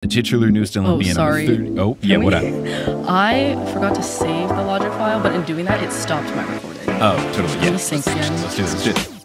The titular newest Olympian. sorry. Oh, yeah, what up? I forgot to save the logic file, but in doing that, it stopped my recording. Oh, totally. Yeah. Let me sync again. Let's do this. Let's do it.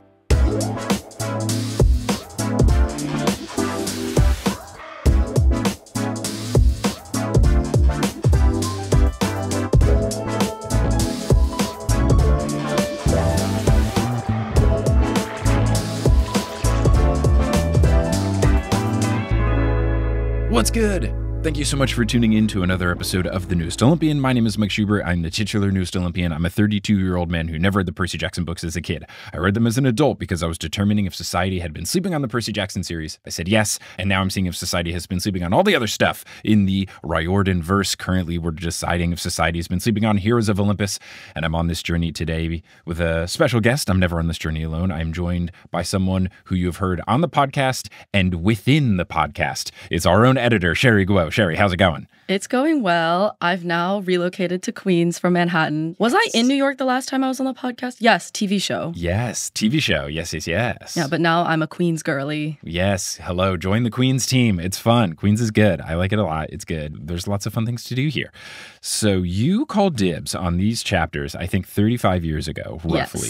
What's good? Thank you so much for tuning in to another episode of The Newest Olympian. My name is Mike Schubert. I'm the titular Newest Olympian. I'm a 32-year-old man who never read the Percy Jackson books as a kid. I read them as an adult because I was determining if society had been sleeping on the Percy Jackson series. I said yes, and now I'm seeing if society has been sleeping on all the other stuff in the Riordan verse. Currently, we're deciding if society has been sleeping on Heroes of Olympus, and I'm on this journey today with a special guest. I'm never on this journey alone. I'm joined by someone who you have heard on the podcast and within the podcast. It's our own editor, Sherry Guo. Sherry, how's it going? It's going well. I've now relocated to Queens from Manhattan. Was I in New York the last time I was on the podcast? Yes, TV show. Yes, TV show. Yes. Yeah, but now I'm a Queens girly. Yes. Hello. Join the Queens team. It's fun. Queens is good. I like it a lot. It's good. There's lots of fun things to do here. So you called dibs on these chapters, I think 35 years ago, roughly.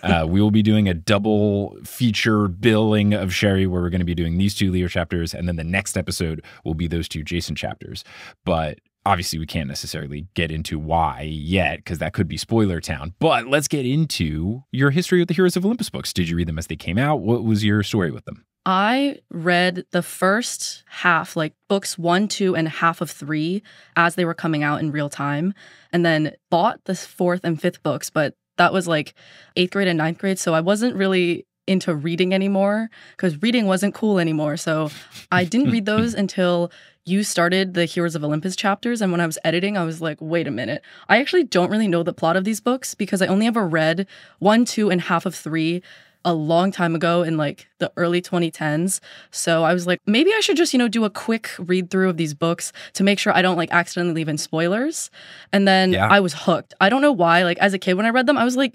Yes. We will be doing a double feature billing of Sherry where we're going to be doing these two Leo chapters, and then the next episode will be those two Jason chapters. But obviously we can't necessarily get into why yet because that could be spoiler town. But let's get into your history with the Heroes of Olympus books. Did you read them as they came out? What was your story with them? I read the first half, like books 1, 2, and half of 3 as they were coming out in real time, and then bought the 4th and 5th books, but that was like 8th grade and 9th grade, so I wasn't really into reading anymore because reading wasn't cool anymore. So I didn't read those until you started the Heroes of Olympus chapters. And when I was editing, I was like, wait a minute. I actually don't really know the plot of these books because I only ever read 1, 2, and half of 3 a long time ago in like the early 2010s. So I was like, maybe I should just, do a quick read through of these books to make sure I don't like accidentally leave in spoilers. And then I was hooked. I don't know why. Like as a kid, when I read them, I was like,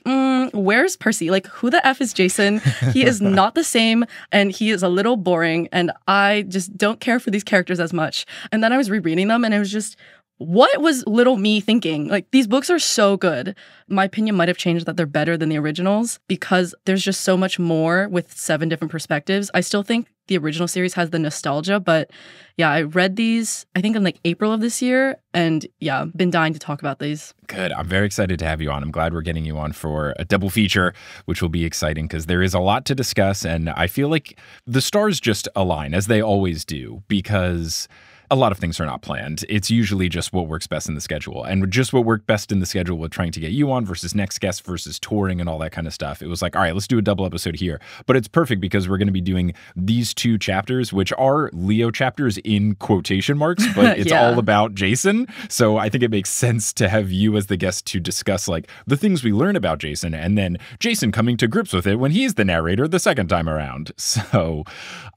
where's Percy? Like who the F is Jason? He is not the same and he is a little boring and I just don't care for these characters as much. And then I was rereading them and it was just, what was little me thinking? Like, these books are so good. My opinion might have changed that they're better than the originals because there's just so much more with 7 different perspectives. I still think the original series has the nostalgia, but yeah, I read these, I think in like April of this year, and yeah, been dying to talk about these. Good. I'm very excited to have you on. I'm glad we're getting you on for a double feature, which will be exciting because there is a lot to discuss, and I feel like the stars just align, as they always do, because a lot of things are not planned. It's usually just what works best in the schedule. And just what worked best in the schedule with trying to get you on versus next guest versus touring and all that kind of stuff. It was like, all right, let's do a double episode here. But it's perfect because we're going to be doing these 2 chapters, which are Leo chapters in quotation marks, but it's all about Jason. So I think it makes sense to have you as the guest to discuss like the things we learn about Jason and then Jason coming to grips with it when he's the narrator the second time around. So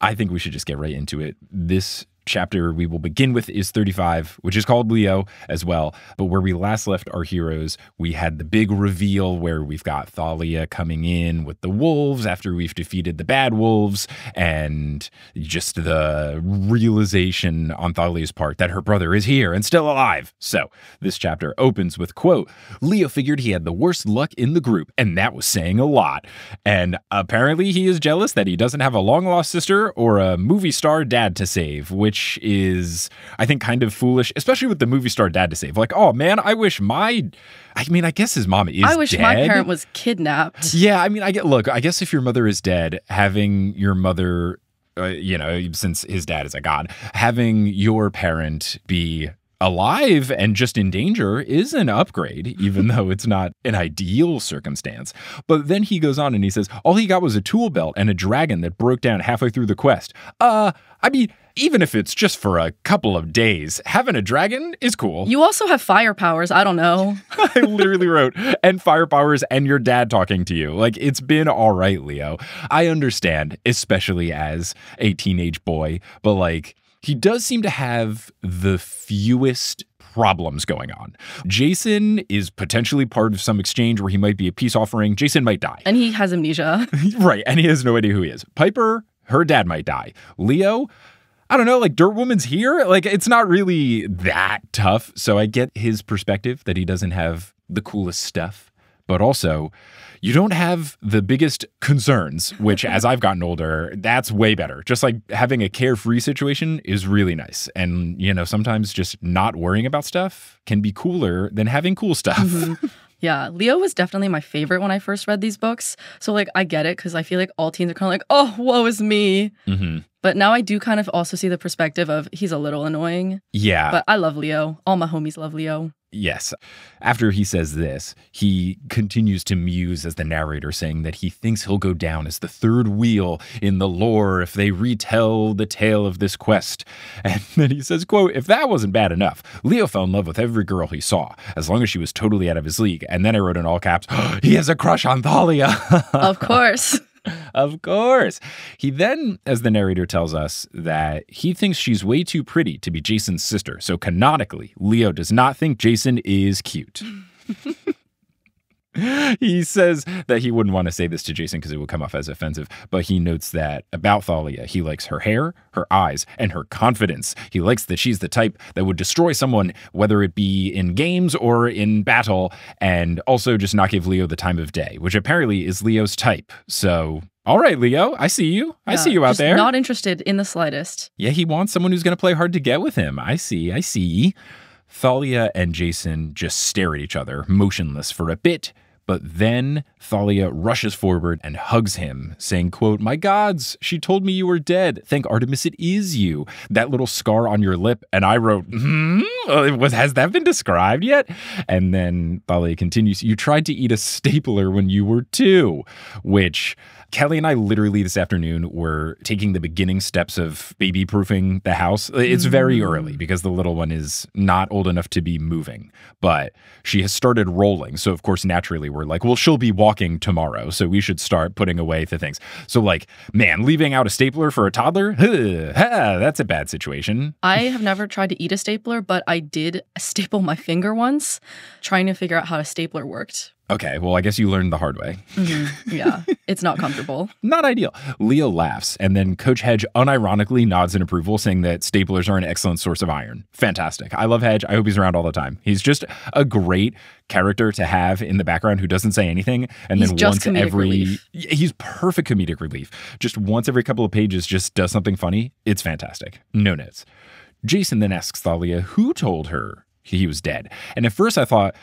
I think we should just get right into it. This chapter we will begin with is 35, which is called Leo as well. But where we last left our heroes, we had the big reveal where we've got Thalia coming in with the wolves after we've defeated the bad wolves, and just the realization on Thalia's part that her brother is here and still alive. So this chapter opens with, quote, Leo figured he had the worst luck in the group, and that was saying a lot. And apparently he is jealous that he doesn't have a long-lost sister or a movie star dad to save, which is, I think, kind of foolish, especially with the movie star dad to save. Like, oh man, I guess his mom is dead. I wish my parent was kidnapped. Yeah, I mean, I guess if your mother is dead, having your mother, since his dad is a god, having your parent be alive and just in danger is an upgrade, even though it's not an ideal circumstance. But then he goes on and he says, all he got was a tool belt and a dragon that broke down halfway through the quest. Even if it's just for a couple of days, having a dragon is cool. You also have fire powers. I don't know. I literally wrote, and fire powers and your dad talking to you. Like, it's been all right, Leo. I understand, especially as a teenage boy, but like, he does seem to have the fewest problems going on. Jason is potentially part of some exchange where he might be a peace offering. Jason might die. And he has amnesia. Right, and he has no idea who he is. Piper, her dad might die. Leo, I don't know, like Dirt Woman's here. Like it's not really that tough. So I get his perspective that he doesn't have the coolest stuff, but also you don't have the biggest concerns, which as I've gotten older, that's way better. Just like having a carefree situation is really nice. And, you know, sometimes just not worrying about stuff can be cooler than having cool stuff. Mm-hmm. Yeah, Leo was definitely my favorite when I first read these books. So, like, I get it because I feel like all teens are kind of like, oh, woe is me. Mm-hmm. But now I do kind of also see the perspective of he's a little annoying. Yeah. But I love Leo. All my homies love Leo. Yes. After he says this, he continues to muse as the narrator, saying that he thinks he'll go down as the third wheel in the lore if they retell the tale of this quest. And then he says, quote, if that wasn't bad enough, Leo fell in love with every girl he saw, as long as she was totally out of his league. And then I wrote in all caps, oh, he has a crush on Thalia. Of course. Of course. He then, as the narrator tells us, that he thinks she's way too pretty to be Jason's sister. So canonically, Leo does not think Jason is cute. He says that he wouldn't want to say this to Jason because it would come off as offensive, but he notes that about Thalia, he likes her hair, her eyes, and her confidence. He likes that she's the type that would destroy someone, whether it be in games or in battle, and also just not give Leo the time of day, which apparently is Leo's type. So, all right, Leo, I see you. I see you out there. Not interested in the slightest. Yeah, he wants someone who's going to play hard to get with him. I see. Thalia and Jason just stare at each other, motionless for a bit. But then Thalia rushes forward and hugs him, saying, quote, my gods, she told me you were dead. Thank Artemis it is you. That little scar on your lip. And I wrote, has that been described yet? And then Thalia continues, you tried to eat a stapler when you were 2, which Kelly and I literally this afternoon were taking the beginning steps of baby-proofing the house. It's very early because the little one is not old enough to be moving, but she has started rolling. So, of course, naturally, we're like, well, she'll be walking tomorrow, so we should start putting away the things. So, like, man, leaving out a stapler for a toddler? That's a bad situation. I have never tried to eat a stapler, but I did staple my finger once, trying to figure out how a stapler worked. Okay, well, I guess you learned the hard way. Mm-hmm. Yeah, it's not comfortable. Not ideal. Leo laughs, and then Coach Hedge unironically nods in approval, saying that staplers are an excellent source of iron. Fantastic. I love Hedge. I hope he's around all the time. He's just a great character to have in the background who doesn't say anything, and he's then just once every relief. He's perfect comedic relief. Just once every couple of pages, just does something funny. It's fantastic. No notes. Jason then asks Thalia who told her he was dead, and at first I thought,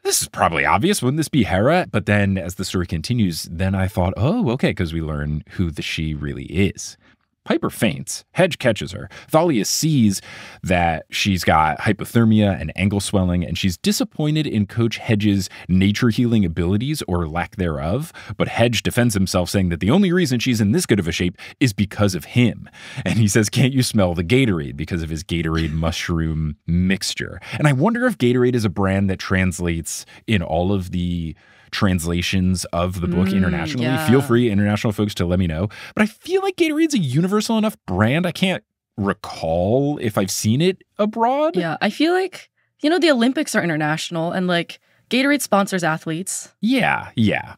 this is probably obvious. Wouldn't this be Hera? But then as the story continues, then I thought, oh, okay, because we learn who the she really is. Piper faints. Hedge catches her. Thalia sees that she's got hypothermia and ankle swelling, and she's disappointed in Coach Hedge's nature healing abilities or lack thereof. But Hedge defends himself, saying that the only reason she's in this good of a shape is because of him. And he says, can't you smell the Gatorade? Because of his Gatorade mushroom mixture. And I wonder if Gatorade is a brand that translates in all of the translations of the book internationally. Yeah. Feel free, international folks, to let me know. But I feel like Gatorade's a universal enough brand. I can't recall if I've seen it abroad. Yeah, I feel like, the Olympics are international and like Gatorade sponsors athletes. Yeah.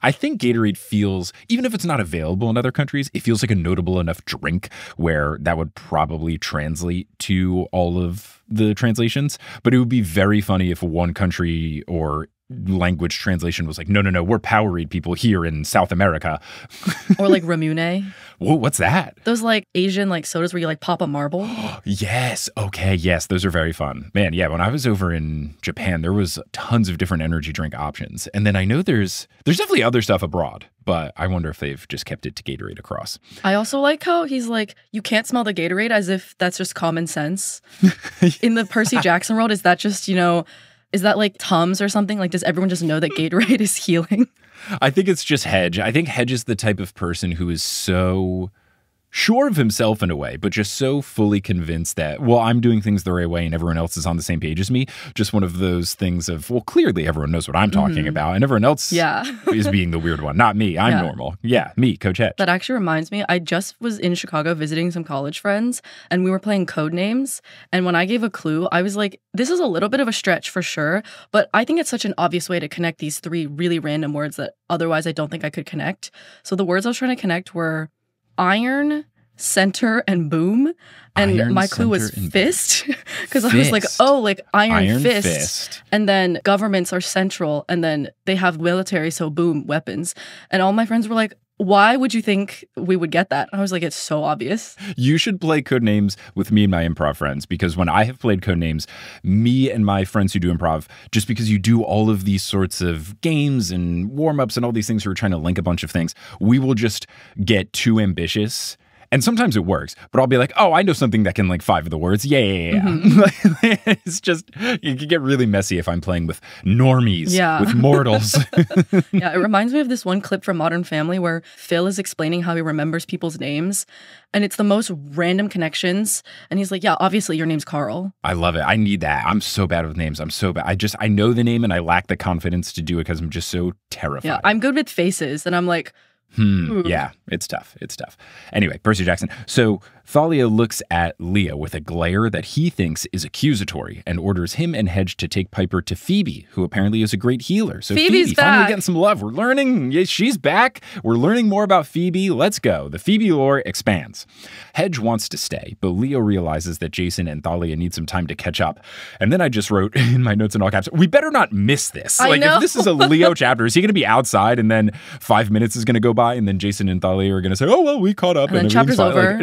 I think Gatorade feels, even if it's not available in other countries, it feels like a notable enough drink where that would probably translate to all of the translations. But it would be very funny if one country or language translation was like, no, we're Powerade people here in South America. Or like Ramune. Whoa, what's that? Those like Asian like sodas where you like pop a marble. Yes. Okay. Yes. Those are very fun. Man, yeah. When I was over in Japan, there was tons of different energy drink options. And then I know there's definitely other stuff abroad, but I wonder if they've just kept it to Gatorade across. I also like how he's like, you can't smell the Gatorade, as if that's just common sense. In the Percy Jackson world, is that just, is that like Tums or something? Like, does everyone just know that Gatorade is healing? I think it's just Hedge. I think Hedge is the type of person who is so sure of himself in a way, but just so fully convinced that, well, I'm doing things the right way and everyone else is on the same page as me. Just one of those things of, well, clearly everyone knows what I'm talking about and everyone else is being the weird one. Not me. I'm normal. Yeah, me, Coach Hedge. That actually reminds me, I just was in Chicago visiting some college friends and we were playing code names. And when I gave a clue, I was like, this is a little bit of a stretch for sure, but I think it's such an obvious way to connect these 3 really random words that otherwise I don't think I could connect. So the words I was trying to connect were iron, center, and boom. And Iron, my clue was center, and fist, because I was like, oh, like iron fist. And then governments are central, and then they have military, so boom, weapons. And all my friends were like, why would you think we would get that? I was like, it's so obvious. You should play Codenames with me and my improv friends, because when I have played Codenames, me and my friends who do improv, just because you do all of these sorts of games and warm-ups and all these things who are trying to link a bunch of things, we will just get too ambitious. And sometimes it works, but I'll be like, oh, I know something that can like 5 of the words. Yeah. It's just, it can get really messy if I'm playing with normies, with mortals. Yeah, it reminds me of this one clip from Modern Family where Phil is explaining how he remembers people's names. And it's the most random connections. And he's like, yeah, obviously your name's Carl. I love it. I need that. I'm so bad with names. I'm so bad. I know the name and I lack the confidence to do it because I'm just so terrified. Yeah, I'm good with faces. And I'm like, yeah, it's tough. It's tough. Anyway, Percy Jackson. So Thalia looks at Leo with a glare that he thinks is accusatory and orders him and Hedge to take Piper to Phoebe, who apparently is a great healer. So Phoebe's Phoebe, back. finally getting some love. We're learning. Yeah, she's back. We're learning more about Phoebe. Let's go. The Phoebe lore expands. Hedge wants to stay, but Leo realizes that Jason and Thalia need some time to catch up. And then I just wrote in my notes in all caps, we better not miss this. I know. If this is a Leo chapter, is he going to be outside and then 5 minutes is going to go by and then Jason and Thalia are going to say, oh, well, we caught up. And then chapter's over.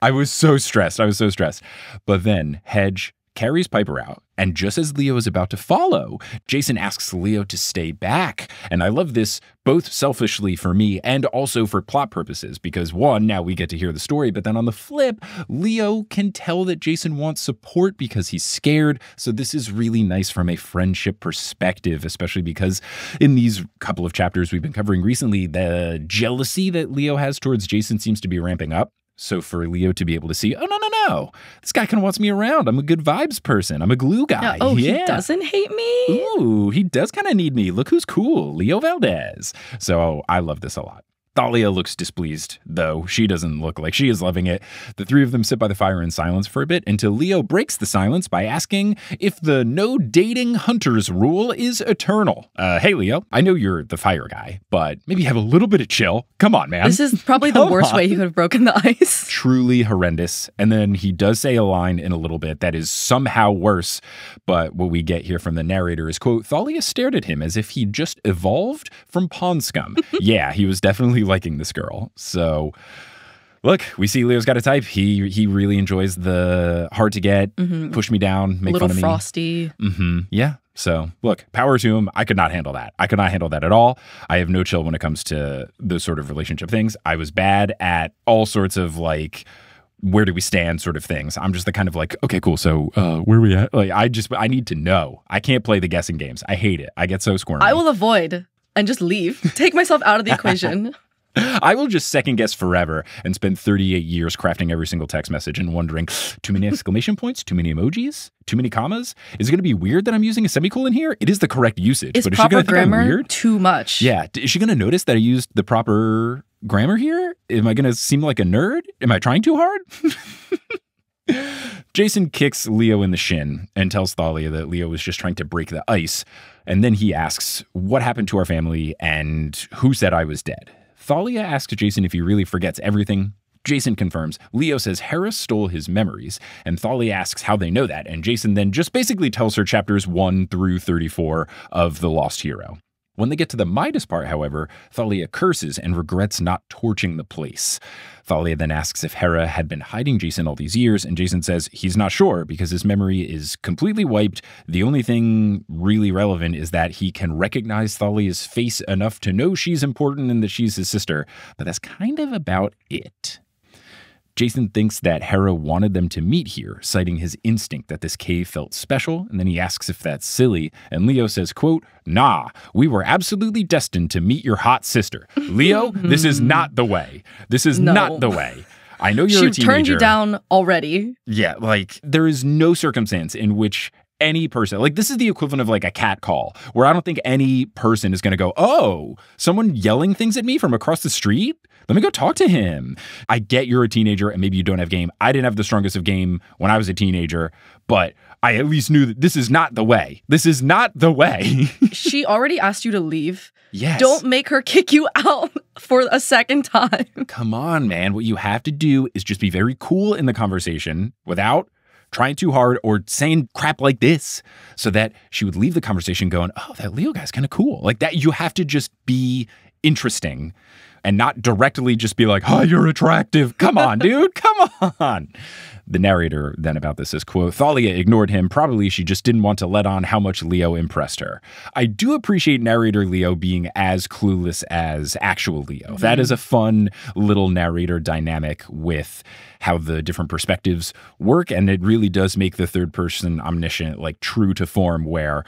I was so stressed. I was so stressed. But then Hedge carries Piper out. And just as Leo is about to follow, Jason asks Leo to stay back. And I love this both selfishly for me and also for plot purposes, because one, now we get to hear the story, but then on the flip, Leo can tell that Jason wants support because he's scared. So this is really nice from a friendship perspective, especially because in these couple of chapters we've been covering recently, the jealousy that Leo has towards Jason seems to be ramping up. So for Leo to be able to see, oh, no, this guy kind of wants me around. I'm a good vibes person. I'm a glue guy. He doesn't hate me? Ooh, he does kind of need me. Look who's cool, Leo Valdez. So I love this a lot. Thalia looks displeased, though. She doesn't look like she is loving it. The three of them sit by the fire in silence for a bit until Leo breaks the silence by asking if the no dating hunters rule is eternal. Hey, Leo, I know you're the fire guy, but maybe have a little bit of chill. Come on, man. This is probably the worst way you could have broken the ice. Truly horrendous. And then he does say a line in a little bit that is somehow worse. But what we get here from the narrator is, quote, Thalia stared at him as if he just evolved from pond scum. Yeah, he was definitely liking this girl. So look, we see Leo's got a type. He really enjoys the hard to get, push me down, make fun of me. Frosty. Yeah. So look, power to him. I could not handle that. I could not handle that at all. I have no chill when it comes to those sort of relationship things. I was bad at all sorts of like, where do we stand sort of things. I'm just the kind of like, okay, cool. So where are we at? Like, I need to know. I can't play the guessing games. I hate it. I get so squirmy. I will avoid and just leave. Take myself out of the equation. I will just second guess forever and spend 38 years crafting every single text message and wondering, too many exclamation points, too many emojis, too many commas? Is it going to be weird that I'm using a semicolon here? It is the correct usage. Is but is she going to think I'm weird? Too much? Yeah. Is she going to notice that I used the proper grammar here? Am I going to seem like a nerd? Am I trying too hard? Jason kicks Leo in the shin and tells Thalia that Leo was just trying to break the ice. And then he asks, what happened to our family and who said I was dead? Thalia asks Jason if he really forgets everything. Jason confirms. Leo says Harris stole his memories, and Thalia asks how they know that, and Jason then just basically tells her chapters 1 through 34 of The Lost Hero. When they get to the Midas part, however, Thalia curses and regrets not torching the place. Thalia then asks if Hera had been hiding Jason all these years, and Jason says he's not sure because his memory is completely wiped. The only thing really relevant is that he can recognize Thalia's face enough to know she's important and that she's his sister, but that's kind of about it. Jason thinks that Hera wanted them to meet here, citing his instinct that this cave felt special, and then he asks if that's silly, and Leo says, quote, nah, we were absolutely destined to meet your hot sister. Leo, this is not the way. This is not the way. I know you're a teenager. She turned you down already. Yeah, like, there is no circumstance in which any person, like this is the equivalent of like a cat call, where I don't think any person is going to go, oh, someone yelling things at me from across the street? Let me go talk to him. I get you're a teenager and maybe you don't have game. I didn't have the strongest of game when I was a teenager, but I at least knew that this is not the way. This is not the way. She already asked you to leave. Yes. Don't make her kick you out for a second time. Come on, man. What you have to do is just be very cool in the conversation without trying too hard or saying crap like this, so that she would leave the conversation going, oh, that Leo guy's kind of cool. Like that, you have to just be interesting and not directly just be like, oh, you're attractive. Come on, dude. Come on. The narrator then about this says, quote, Thalia ignored him. Probably she just didn't want to let on how much Leo impressed her. I do appreciate narrator Leo being as clueless as actual Leo. Mm-hmm. That is a fun little narrator dynamic with how the different perspectives work. And it really does make the third person omniscient, like true to form, where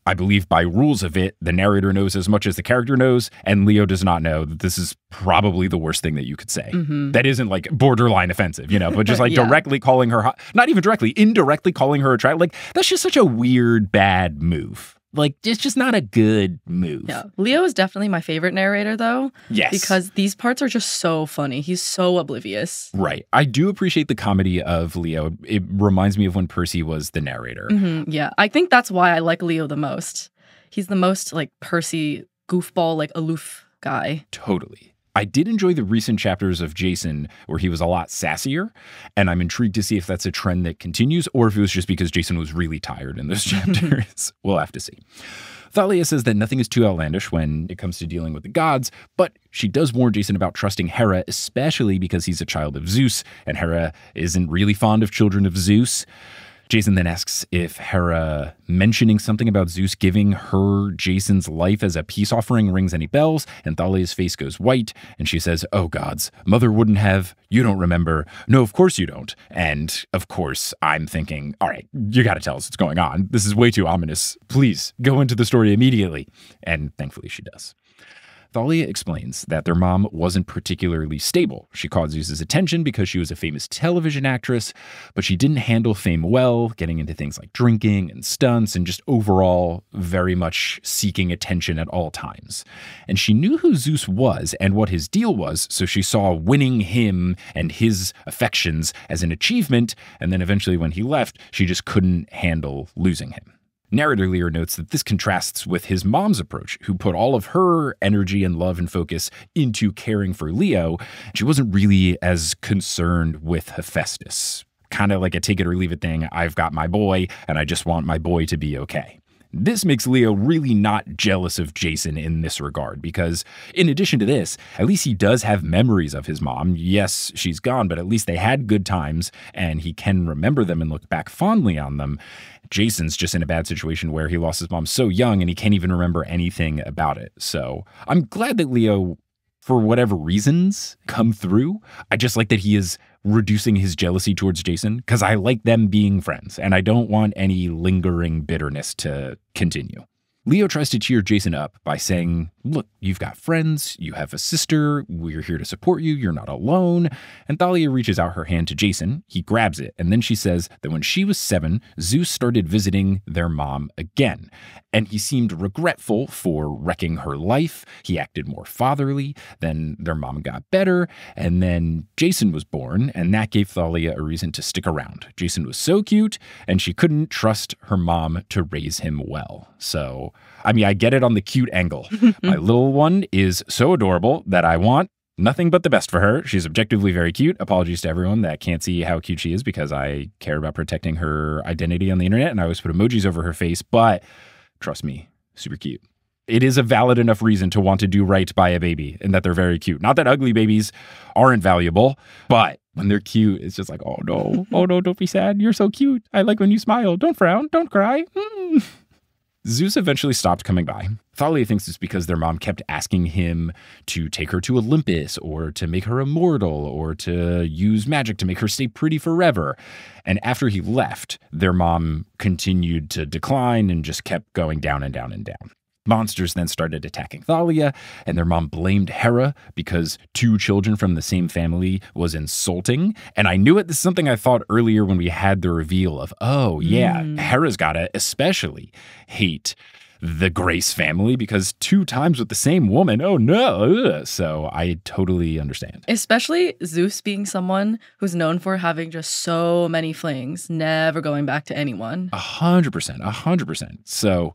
I believe by rules of it, the narrator knows as much as the character knows, and Leo does not know that this is probably the worst thing that you could say. Mm-hmm. That isn't like borderline offensive, but just like directly calling her, not even directly, indirectly calling her attractive. Like that's just such a weird, bad move. Like, it's just not a good move. Yeah. Leo is definitely my favorite narrator, though. Yes. Because these parts are just so funny. He's so oblivious. Right. I do appreciate the comedy of Leo. It reminds me of when Percy was the narrator. Mm-hmm. Yeah. I think that's why I like Leo the most. He's the most, like, Percy, goofball, like, aloof guy. Totally. I did enjoy the recent chapters of Jason where he was a lot sassier, and I'm intrigued to see if that's a trend that continues or if it was just because Jason was really tired in those chapters. We'll have to see. Thalia says that nothing is too outlandish when it comes to dealing with the gods, but she does warn Jason about trusting Hera, especially because he's a child of Zeus, and Hera isn't really fond of children of Zeus. Jason then asks if Hera mentioning something about Zeus giving her Jason's life as a peace offering rings any bells, and Thalia's face goes white, and she says, oh gods, mother wouldn't have, you don't remember, no, of course you don't. And of course, I'm thinking, all right, you gotta tell us what's going on. This is way too ominous. Please, go into the story immediately. And thankfully she does. Thalia explains that their mom wasn't particularly stable. She caught Zeus's attention because she was a famous television actress, but she didn't handle fame well, getting into things like drinking and stunts and just overall very much seeking attention at all times. And she knew who Zeus was and what his deal was, so she saw winning him and his affections as an achievement, and then eventually when he left, she just couldn't handle losing him. Narrator Lear notes that this contrasts with his mom's approach, who put all of her energy and love and focus into caring for Leo. She wasn't really as concerned with Hephaestus. Kind of like a take it or leave it thing. I've got my boy, and I just want my boy to be okay. This makes Leo really not jealous of Jason in this regard, because in addition to this, at least he does have memories of his mom. Yes, she's gone, but at least they had good times, and he can remember them and look back fondly on them. Jason's just in a bad situation where he lost his mom so young and he can't even remember anything about it. So I'm glad that Leo, for whatever reasons, come through. I just like that he is reducing his jealousy towards Jason, because I like them being friends and I don't want any lingering bitterness to continue. Leo tries to cheer Jason up by saying, look, you've got friends, you have a sister, we're here to support you, you're not alone. And Thalia reaches out her hand to Jason, he grabs it, and then she says that when she was 7, Zeus started visiting their mom again. And he seemed regretful for wrecking her life, he acted more fatherly, then their mom got better, and then Jason was born, and that gave Thalia a reason to stick around. Jason was so cute, and she couldn't trust her mom to raise him well. So, I mean, I get it on the cute angle. My little one is so adorable that I want nothing but the best for her. She's objectively very cute. Apologies to everyone that can't see how cute she is, because I care about protecting her identity on the internet, and I always put emojis over her face, but trust me, super cute. It is a valid enough reason to want to do right by a baby, and that they're very cute. Not that ugly babies aren't valuable, but when they're cute, it's just like, oh no, don't be sad. You're so cute. I like when you smile. Don't frown, don't cry. Zeus eventually stopped coming by. Thalia thinks it's because their mom kept asking him to take her to Olympus, or to make her immortal, or to use magic to make her stay pretty forever. And after he left, their mom continued to decline and just kept going down and down and down. Monsters then started attacking Thalia, and their mom blamed Hera because 2 children from the same family was insulting. And I knew it. This is something I thought earlier when we had the reveal of, oh yeah, Hera's gotta especially hate the Grace family because 2 times with the same woman. Oh no. Ugh. So I totally understand. Especially Zeus being someone who's known for having just so many flings, never going back to anyone. 100%. So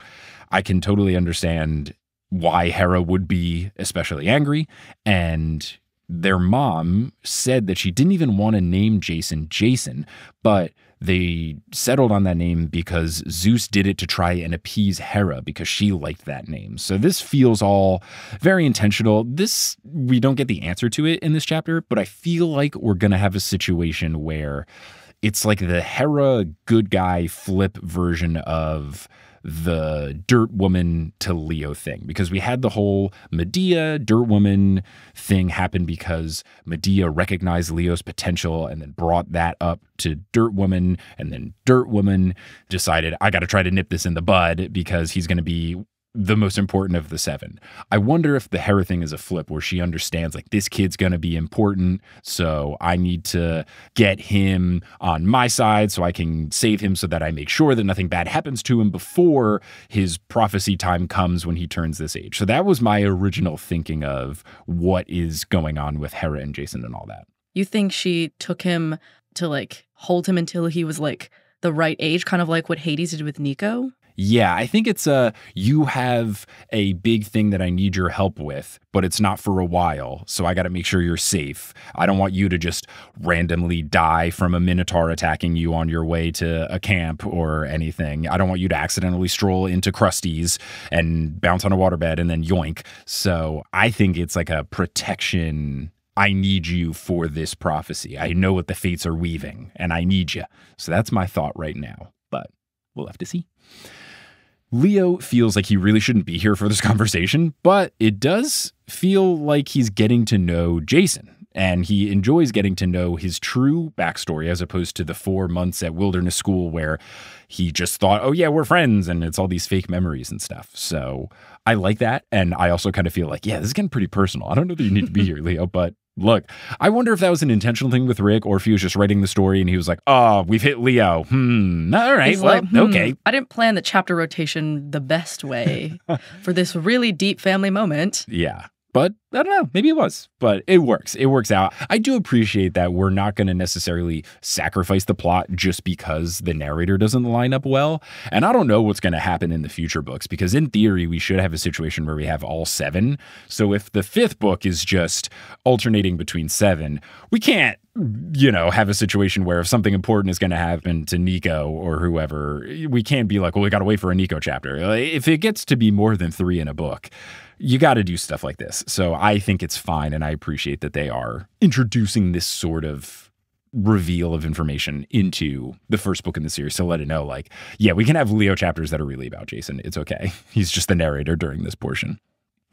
I can totally understand why Hera would be especially angry. And their mom said that she didn't even want to name Jason, but they settled on that name because Zeus did it to try and appease Hera because she liked that name. So this feels all very intentional. We don't get the answer to it in this chapter, but I feel like we're going to have a situation where it's like the Hera good guy flip version of the dirt woman to Leo thing, because we had the whole Medea dirt woman thing happen because Medea recognized Leo's potential and then brought that up to dirt woman, and then dirt woman decided, I got to try to nip this in the bud because he's going to be the most important of the 7. I wonder if the Hera thing is a flip where she understands like this kid's going to be important, so I need to get him on my side so I can save him so that I make sure that nothing bad happens to him before his prophecy time comes when he turns this age. So that was my original thinking of what is going on with Hera and Jason and all that. You think she took him to like hold him until he was like the right age, kind of like what Hades did with Nico? Yeah, I think it's you have a big thing that I need your help with, but it's not for a while, so I got to make sure you're safe. I don't want you to just randomly die from a minotaur attacking you on your way to a camp or anything. I don't want you to accidentally stroll into Krusty's and bounce on a waterbed and then yoink. So I think it's like a protection. I need you for this prophecy. I know what the fates are weaving, and I need you. So that's my thought right now, but we'll have to see. Leo feels like he really shouldn't be here for this conversation, but it does feel like he's getting to know Jason, and he enjoys getting to know his true backstory as opposed to the 4 months at wilderness school where he just thought, oh yeah, we're friends, and it's all these fake memories and stuff. So I like that, and I also kind of feel like, yeah, this is getting pretty personal. I don't know that you need to be here, Leo, but look, I wonder if that was an intentional thing with Rick or if he was just writing the story and he was like, oh, we've hit Leo. All right, He's well, like, okay. I didn't plan the chapter rotation the best way for this really deep family moment. Yeah. But I don't know, maybe it was, but it works. It works out. I do appreciate that we're not going to necessarily sacrifice the plot just because the narrator doesn't line up well. And I don't know what's going to happen in the future books, because in theory, we should have a situation where we have all 7. So if the 5th book is just alternating between 7, we can't, have a situation where if something important is going to happen to Nico or whoever, we can't be like, well, we got to wait for a Nico chapter. If it gets to be more than 3 in a book, you got to do stuff like this. So I think it's fine, and I appreciate that they are introducing this sort of reveal of information into the first book in the series to let it know, like, yeah, we can have Leo chapters that are really about Jason. It's okay. He's just the narrator during this portion.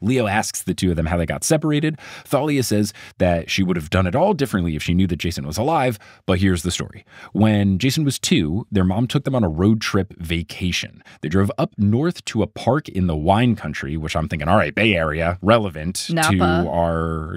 Leo asks the 2 of them how they got separated. Thalia says that she would have done it all differently if she knew that Jason was alive, but here's the story. When Jason was 2, their mom took them on a road trip vacation. They drove up north to a park in the wine country, which I'm thinking, all right, Bay Area, relevant Napa. to our,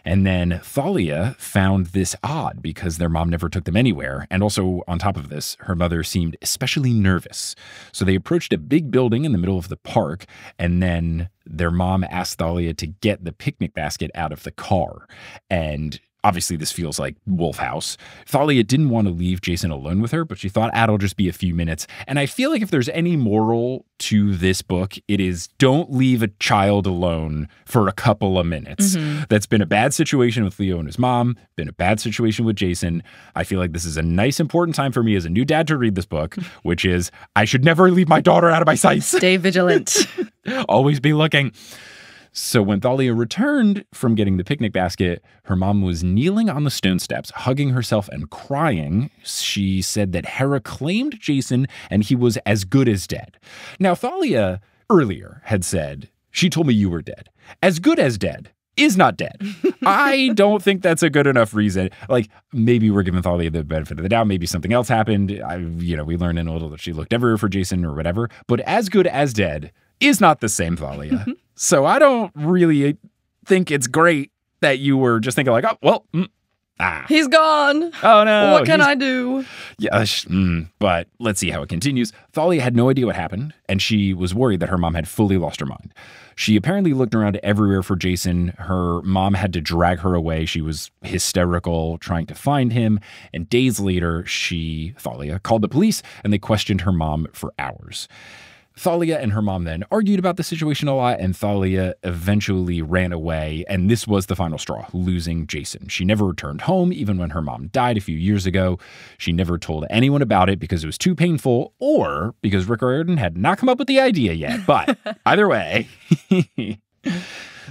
And then Thalia found this odd because their mom never took them anywhere. And also, on top of this, her mother seemed especially nervous. So they approached a big building in the middle of the park, and then their mom asked Thalia to get the picnic basket out of the car. And obviously, this feels like Wolf House. Thalia didn't want to leave Jason alone with her, but she thought, it'll just be a few minutes. And I feel like if there's any moral to this book, it is don't leave a child alone for a couple of minutes. That's been a bad situation with Leo and his mom, been a bad situation with Jason. I feel like this is a nice, important time for me as a new dad to read this book, which is I should never leave my daughter out of my sights. Stay vigilant. Always be looking. So when Thalia returned from getting the picnic basket, her mom was kneeling on the stone steps, hugging herself and crying. She said that Hera claimed Jason and he was as good as dead. Now, Thalia earlier had said, she told me you were dead. As good as dead is not dead. I don't think that's a good enough reason. Like, maybe we're giving Thalia the benefit of the doubt. Maybe something else happened. We learned in a little that she looked everywhere for Jason or whatever. But as good as dead is not the same, Thalia. So I don't really think it's great that you were just thinking like, oh, well, He's gone. Oh, no. What can I do? Yeah, but let's see how it continues. Thalia had no idea what happened, and she was worried that her mom had fully lost her mind. She apparently looked around everywhere for Jason. Her mom had to drag her away. She was hysterical, trying to find him. And days later, Thalia, called the police, and they questioned her mom for hours. Thalia and her mom then argued about the situation a lot, and Thalia eventually ran away, and this was the final straw, losing Jason. She never returned home, even when her mom died a few years ago. She never told anyone about it because it was too painful, or because Rick Riordan had not come up with the idea yet. But either way,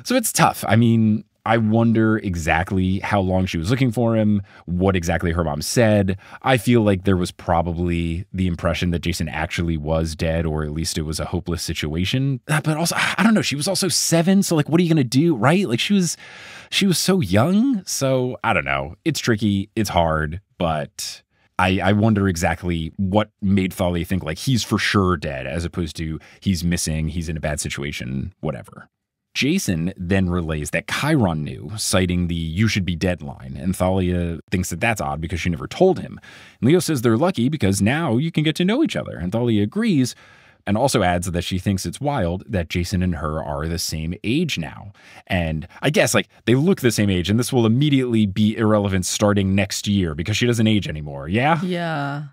so it's tough. I mean, I wonder exactly how long she was looking for him, what exactly her mom said. I feel like there was probably the impression that Jason actually was dead, or at least it was a hopeless situation. But also, I don't know, she was also 7, so like, what are you going to do, right? Like, she was so young, so I don't know. It's tricky, it's hard, but I wonder exactly what made Thalia think like he's for sure dead, as opposed to he's missing, he's in a bad situation, whatever. Jason then relays that Chiron knew, citing the "you should be dead" line, and Thalia thinks that that's odd because she never told him. And Leo says they're lucky because now you can get to know each other, and Thalia agrees, and also adds that she thinks it's wild that Jason and her are the same age now. And I guess, like, they look the same age, and this will immediately be irrelevant starting next year because she doesn't age anymore, yeah? Yeah.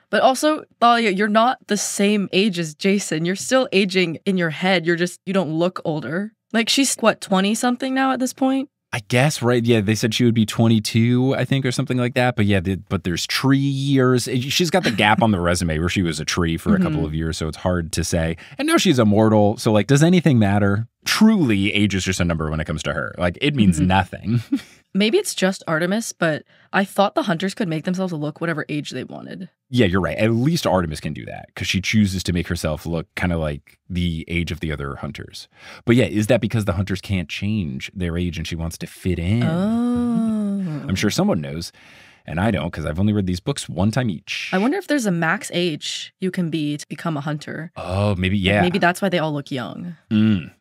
But also, Thalia, you're not the same age as Jason. You're still aging in your head. You don't look older. Like, she's, 20-something now at this point? I guess, right? Yeah, they said she would be 22, I think, or something like that. But yeah, but there's tree years. She's got the gap on the resume where she was a tree for a couple of years, so it's hard to say. And now she's immortal, so, like, does anything matter? Truly, age is just a number when it comes to her. Like, it means nothing. Maybe it's just Artemis, but I thought the hunters could make themselves look whatever age they wanted. Yeah, you're right. At least Artemis can do that because she chooses to make herself look kind of like the age of the other hunters. But yeah, is that because the hunters can't change their age and she wants to fit in? Oh. I'm sure someone knows, and I don't because I've only read these books one time each. I wonder if there's a max age you can be to become a hunter. Oh, maybe, yeah. Maybe that's why they all look young.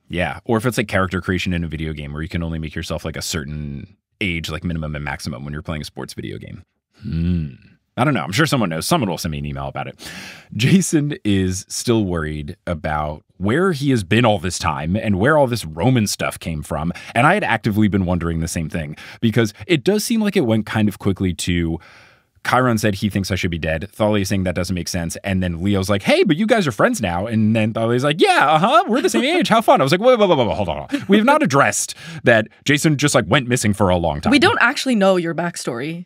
Yeah, or if it's like character creation in a video game where you can only make yourself like a certain age, like minimum and maximum when you're playing a sports video game. I don't know. I'm sure someone knows. Someone will send me an email about it. Jason is still worried about where he has been all this time and where all this Roman stuff came from. And I had actively been wondering the same thing because it does seem like it went kind of quickly to Chiron said he thinks I should be dead. Thalia saying that doesn't make sense. And then Leo's like, hey, but you guys are friends now. And then Thalia's like, yeah, we're the same age. How fun. I was like, whoa, hold on. We have not addressed that Jason just like went missing for a long time. We don't actually know your backstory.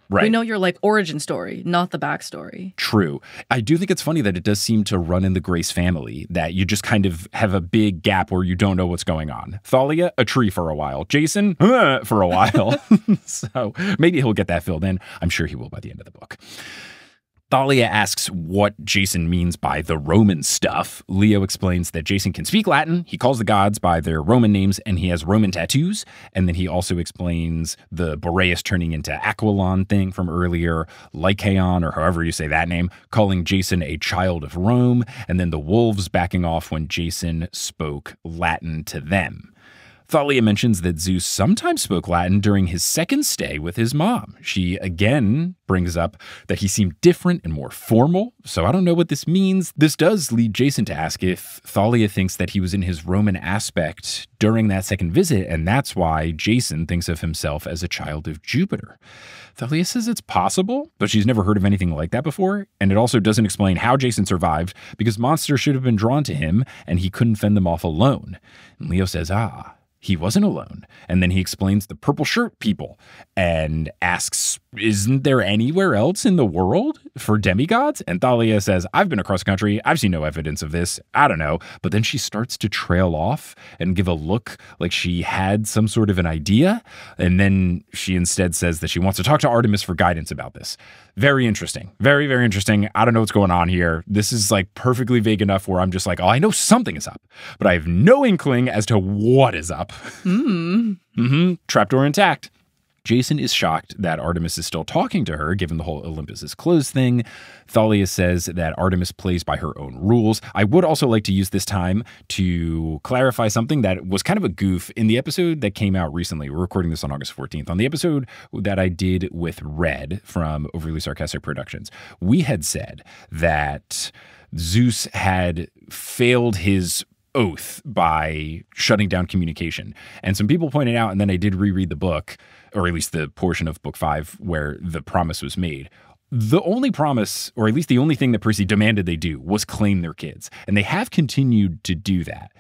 Right. We know your like origin story, not the backstory. True. I do think it's funny that it does seem to run in the Grace family, that you just kind of have a big gap where you don't know what's going on. Thalia, a tree for a while. Jason, for a while. So maybe he'll get that filled in. I'm sure he will by the end of the book. Thalia asks what Jason means by the Roman stuff. Leo explains that Jason can speak Latin, he calls the gods by their Roman names, and he has Roman tattoos. And then he also explains the Boreas turning into Aquilon thing from earlier, Lycaon, or however you say that name, calling Jason a child of Rome, and then the wolves backing off when Jason spoke Latin to them. Thalia mentions that Zeus sometimes spoke Latin during his second stay with his mom. She again brings up that he seemed different and more formal, so I don't know what this means. This does lead Jason to ask if Thalia thinks that he was in his Roman aspect during that second visit, and that's why Jason thinks of himself as a child of Jupiter. Thalia says it's possible, but she's never heard of anything like that before, and it also doesn't explain how Jason survived, because monsters should have been drawn to him, and he couldn't fend them off alone. And Leo says, he wasn't alone. And then he explains the purple shirt people and asks, isn't there anywhere else in the world for demigods? And Thalia says, I've been across country. I've seen no evidence of this. I don't know. But then she starts to trail off and give a look like she had some sort of an idea. And then she instead says that she wants to talk to Artemis for guidance about this. Very interesting. Very, very interesting. I don't know what's going on here. This is like perfectly vague enough where I'm just like, I know something is up, but I have no inkling as to what is up. Trapdoor intact. Jason is shocked that Artemis is still talking to her, given the whole Olympus is closed thing. Thalia says that Artemis plays by her own rules. I would also like to use this time to clarify something that was kind of a goof in the episode that came out recently. We're recording this on August 14th. On the episode that I did with Red from Overly Sarcastic Productions, we had said that Zeus had failed his oath by shutting down communication. And some people pointed out, and then I did reread the book, or at least the portion of book 5 where the promise was made. The only promise, or at least the only thing that Percy demanded they do, was claim their kids. And they have continued to do that.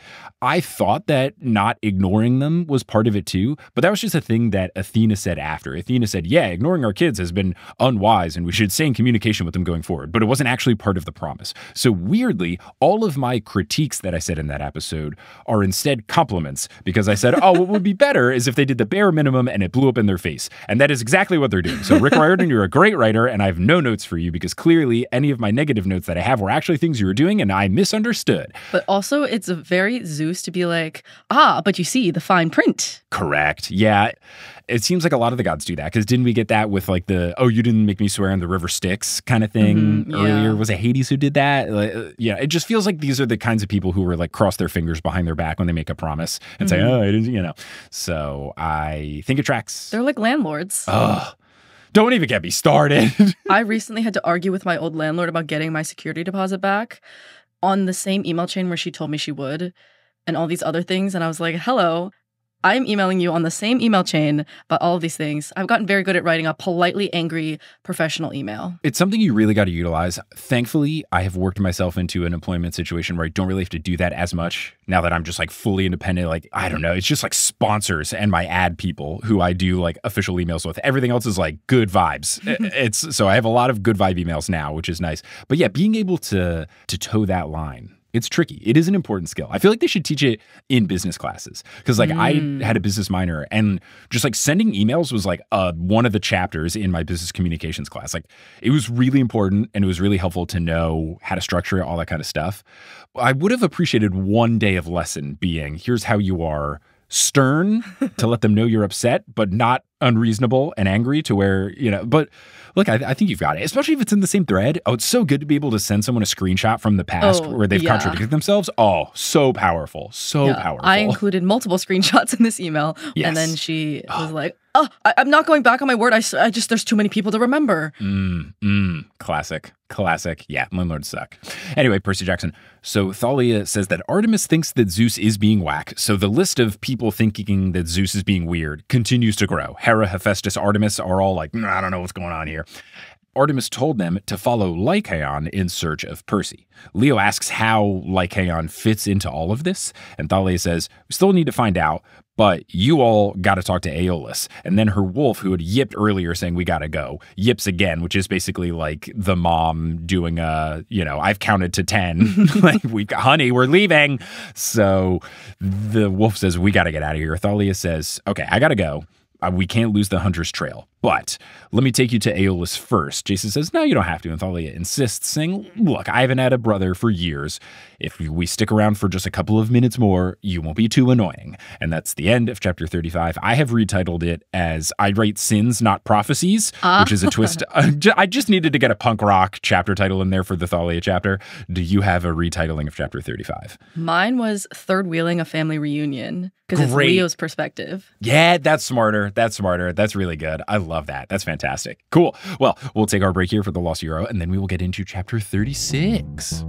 I thought that not ignoring them was part of it too, but that was just a thing that Athena said after. Athena said, yeah, ignoring our kids has been unwise and we should stay in communication with them going forward, but it wasn't actually part of the promise. So weirdly, all of my critiques that I said in that episode are instead compliments, because I said, oh, what would be better is if they did the bare minimum and it blew up in their face. And that is exactly what they're doing. So Rick Riordan, you're a great writer, and I have no notes for you because clearly any of my negative notes that I have were actually things you were doing and I misunderstood. But also it's a very Zeus to be like, but you see the fine print. Correct. Yeah. It seems like a lot of the gods do that, because didn't we get that with like the, oh, you didn't make me swear and the river Styx kind of thing earlier? Was it Hades who did that? Yeah, it just feels like these are the kinds of people who are like cross their fingers behind their back when they make a promise and say, oh, I didn't, So I think it tracks. They're like landlords. Ugh. Don't even get me started. I recently had to argue with my old landlord about getting my security deposit back on the same email chain where she told me she would and all these other things. And I was like, hello, I'm emailing you on the same email chain about all of these things. I've gotten very good at writing a politely angry professional email. It's something you really got to utilize. Thankfully, I have worked myself into an employment situation where I don't really have to do that as much now that I'm just like fully independent. Like, I don't know. It's just like sponsors and my ad people who I do like official emails with. Everything else is like good vibes. So I have a lot of good vibe emails now, which is nice. But yeah, being able to toe that line, it's tricky. It is an important skill. I feel like they should teach it in business classes, because like I had a business minor and just like sending emails was like one of the chapters in my business communications class. Like it was really important and it was really helpful to know how to structure it, all that kind of stuff. I would have appreciated one day of lesson being, here's how you are stern to let them know you're upset, but not unreasonable and angry to where, but look, I think you've got it, especially if it's in the same thread. Oh, it's so good to be able to send someone a screenshot from the past where they've contradicted themselves. Oh, so powerful. So powerful. I included multiple screenshots in this email. Yes. And then she was like, oh, I'm not going back on my word. I just, there's too many people to remember. Classic. Yeah, landlords suck. Anyway, Percy Jackson. So Thalia says that Artemis thinks that Zeus is being whack. So the list of people thinking that Zeus is being weird continues to grow. Hera, Hephaestus, Artemis are all like, I don't know what's going on here. Artemis told them to follow Lycaon in search of Percy. Leo asks how Lycaon fits into all of this, and Thalia says, we still need to find out, but you all got to talk to Aeolus. And then her wolf, who had yipped earlier saying we got to go, yips again, which is basically like the mom doing I've counted to 10. Like, honey, we're leaving. So the wolf says, we got to get out of here. Thalia says, okay, I got to go. We can't lose the hunter's trail, but let me take you to Aeolus first. Jason says, no, you don't have to. And Thalia insists, saying, look, I haven't had a brother for years. If we stick around for just a couple of minutes more, you won't be too annoying. And that's the end of chapter 35. I have retitled it as I Write Sins, Not Prophecies, which is a twist. I just needed to get a punk rock chapter title in there for the Thalia chapter. Do you have a retitling of chapter 35? Mine was Third Wheeling a Family Reunion, because it's Leo's perspective. Yeah, that's smarter. That's really good. I love that. That's fantastic. Cool. Well, we'll take our break here for the Lost Euro, and then we will get into chapter 36.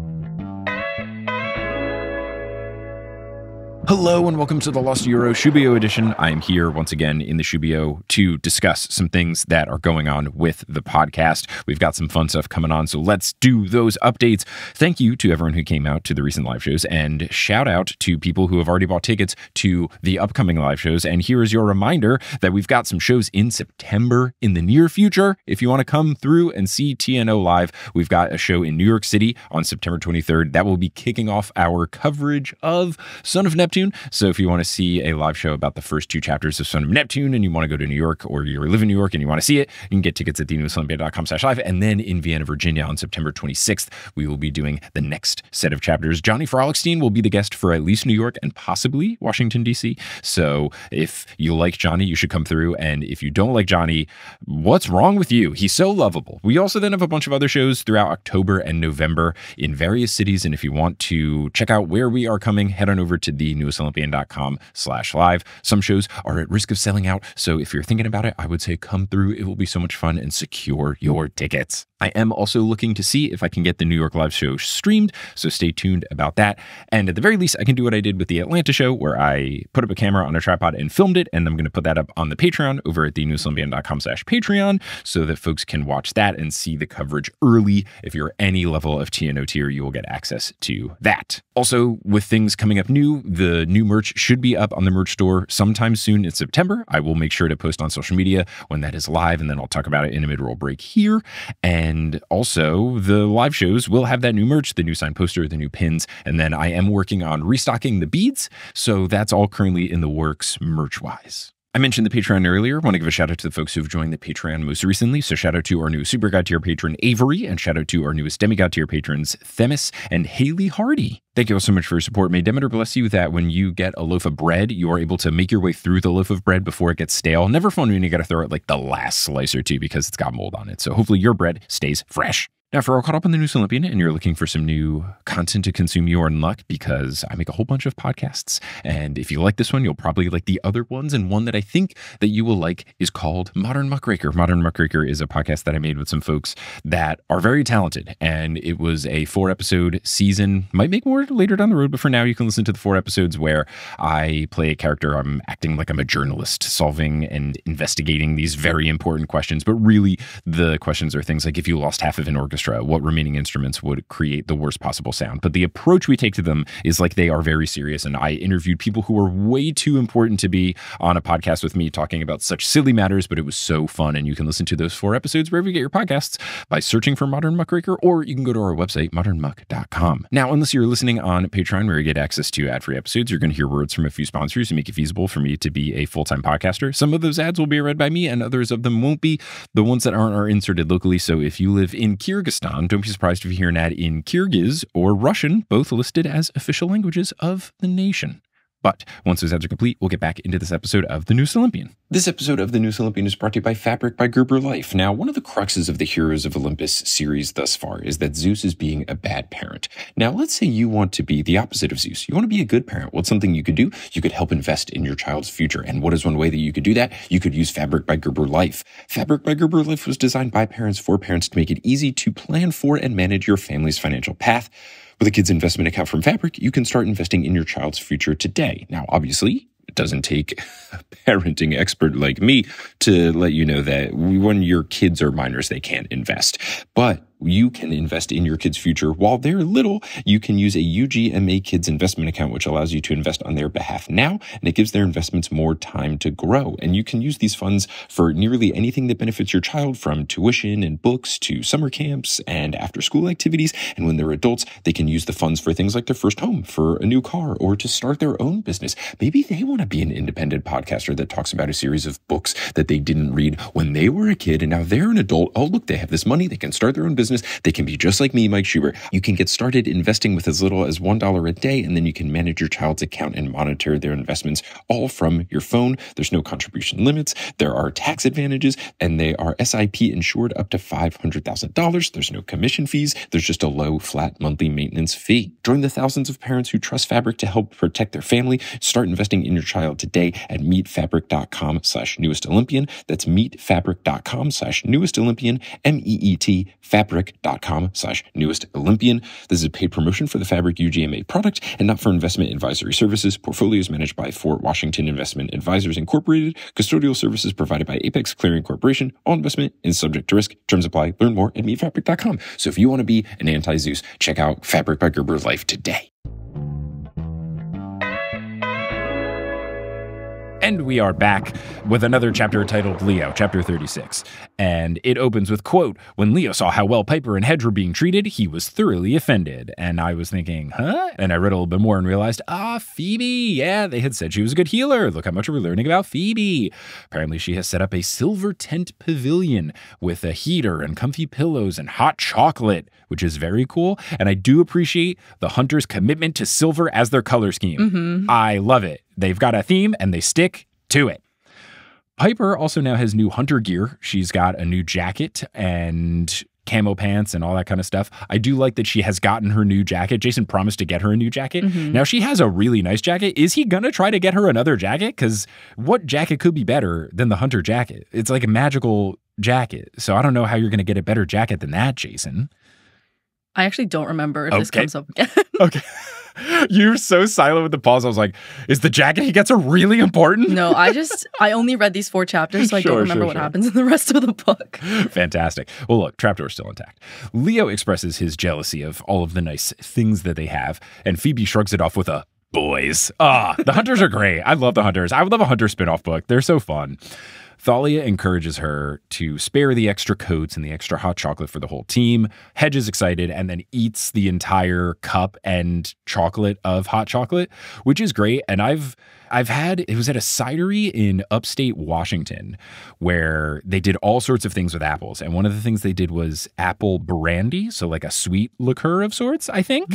Hello and welcome to the Lost Euro Shubio edition. I am here once again in the Shubio to discuss some things that are going on with the podcast. We've got some fun stuff coming on, so let's do those updates. Thank you to everyone who came out to the recent live shows, and shout out to people who have already bought tickets to the upcoming live shows. And here is your reminder that we've got some shows in September in the near future. If you want to come through and see TNO live, we've got a show in New York City on September 23rd. That will be kicking off our coverage of Son of Neptune Neptune. So if you want to see a live show about the first 2 chapters of Son of Neptune and you want to go to New York, or you live in New York and you want to see it, you can get tickets at thenewestolympian.com/live. And then in Vienna, Virginia on September 26th, we will be doing the next set of chapters. Johnny Frolickstein will be the guest for at least New York and possibly Washington, D.C. So if you like Johnny, you should come through. And if you don't like Johnny, what's wrong with you? He's so lovable. We also then have a bunch of other shows throughout October and November in various cities. And if you want to check out where we are coming, head on over to thenewestolympian.com/live. Some shows are at risk of selling out. So if you're thinking about it, I would say come through. It will be so much fun, and secure your tickets. I am also looking to see if I can get the New York live show streamed, so stay tuned about that. And at the very least, I can do what I did with the Atlanta show, where I put up a camera on a tripod and filmed it, and I'm going to put that up on the Patreon over at thenewsolympian.com/Patreon so that folks can watch that and see the coverage early. If you're any level of TNO tier, you will get access to that. Also, with things coming up new, the new merch should be up on the merch store sometime soon in September. I will make sure to post on social media when that is live, and then I'll talk about it in a mid-roll break here. And also, the live shows will have that new merch, the new signed poster, the new pins, and then I am working on restocking the beads, so that's all currently in the works merch-wise. I mentioned the Patreon earlier. I want to give a shout out to the folks who have joined the Patreon most recently. So shout out to our new Super God tier patron, Avery, and shout out to our newest Demigod tier patrons, Themis and Haley Hardy. Thank you all so much for your support. May Demeter bless you that when you get a loaf of bread, you are able to make your way through the loaf of bread before it gets stale. Never fun when you got to throw it like the last slice or two because it's got mold on it. So hopefully your bread stays fresh. Now, if you're all caught up on the News Olympian and you're looking for some new content to consume, you are in luck because I make a whole bunch of podcasts. And if you like this one, you'll probably like the other ones. And one that I think that you will like is called Modern Muckraker. Modern Muckraker is a podcast that I made with some folks that are very talented. And it was a 4-episode season. Might make more later down the road, but for now, you can listen to the 4 episodes where I play a character. I'm acting like I'm a journalist, solving and investigating these very important questions. But really, the questions are things like if you lost half of an orchestra, what remaining instruments would create the worst possible sound. But the approach we take to them is like they are very serious. And I interviewed people who are way too important to be on a podcast with me talking about such silly matters, but it was so fun. And you can listen to those 4 episodes wherever you get your podcasts by searching for Modern Muckraker, or you can go to our website, modernmuck.com. Now, unless you're listening on Patreon where you get access to ad-free episodes, you're going to hear words from a few sponsors who make it feasible for me to be a full-time podcaster. Some of those ads will be read by me and others of them won't be. The ones that aren't are inserted locally. So if you live in Kyrgyzstan, don't be surprised if you hear an ad in Kyrgyz or Russian, both listed as official languages of the nation. But once those ads are complete, we'll get back into this episode of The News Olympian. This episode of The News Olympian is brought to you by Fabric by Gerber Life. Now, one of the cruxes of the Heroes of Olympus series thus far is that Zeus is being a bad parent. Now, let's say you want to be the opposite of Zeus. You want to be a good parent. What's something you could do? You could help invest in your child's future. And what is one way that you could do that? You could use Fabric by Gerber Life. Fabric by Gerber Life was designed by parents for parents to make it easy to plan for and manage your family's financial path. With a kid's investment account from Fabric, you can start investing in your child's future today. Now, obviously, it doesn't take a parenting expert like me to let you know that when your kids are minors, they can't invest. But you can invest in your kids' future while they're little. You can use a UGMA Kids investment account, which allows you to invest on their behalf now, and it gives their investments more time to grow. And you can use these funds for nearly anything that benefits your child, from tuition and books to summer camps and after-school activities. And when they're adults, they can use the funds for things like their first home, for a new car, or to start their own business. Maybe they want to be an independent podcaster that talks about a series of books that they didn't read when they were a kid, and now they're an adult. Oh, look, they have this money. They can start their own business. They can be just like me, Mike Schubert. You can get started investing with as little as $1 a day, and then you can manage your child's account and monitor their investments all from your phone. There's no contribution limits. There are tax advantages, and they are SIP insured up to $500,000. There's no commission fees. There's just a low, flat monthly maintenance fee. Join the thousands of parents who trust Fabric to help protect their family. Start investing in your child today at meetfabric.com/newestolympian. That's meetfabric.com/newestolympian, MEET fabric.com/newestolympian. This is a paid promotion for the Fabric UGMA product and not for investment advisory services. Portfolios managed by Fort Washington Investment Advisors Incorporated. Custodial services provided by Apex Clearing Corporation. All investment is subject to risk. Terms apply. Learn more at meetfabric.com. So if you want to be an anti-Zeus, check out Fabric by Gerber Life today. And we are back with another chapter titled Leo, chapter 36. And it opens with, quote, "When Leo saw how well Piper and Hedge were being treated, he was thoroughly offended." And I was thinking, huh? And I read a little bit more and realized, Phoebe. Yeah, they had said she was a good healer. Look how much we're learning about Phoebe. Apparently she has set up a silver tent pavilion with a heater and comfy pillows and hot chocolate, which is very cool. And I do appreciate the Hunters' commitment to silver as their color scheme. Mm-hmm. I love it. They've got a theme and they stick to it. Piper also now has new hunter gear. She's got a new jacket and camo pants and all that kind of stuff. I do like that she has gotten her new jacket. Jason promised to get her a new jacket. Mm-hmm. Now she has a really nice jacket. Is he going to try to get her another jacket? Because what jacket could be better than the hunter jacket? It's like a magical jacket. So I don't know how you're going to get a better jacket than that, Jason. I actually don't remember if this comes up again. Okay. You're so silent with the pause. I was like, is the jacket he gets her really important? No, I only read these 4 chapters, so I don't remember what happens in the rest of the book. Fantastic. Well, look, Trapdoor's still intact. Leo expresses his jealousy of all of the nice things that they have, and Phoebe shrugs it off with a boys. The Hunters are great. I love the Hunters. I would love a Hunter spinoff book. They're so fun. Thalia encourages her to spare the extra coats and the extra hot chocolate for the whole team. Hedge is excited and then eats the entire cup and chocolate of hot chocolate, which is great. And I've had, it was at a cidery in upstate Washington where they did all sorts of things with apples. And one of the things they did was apple brandy, so like a sweet liqueur of sorts, I think.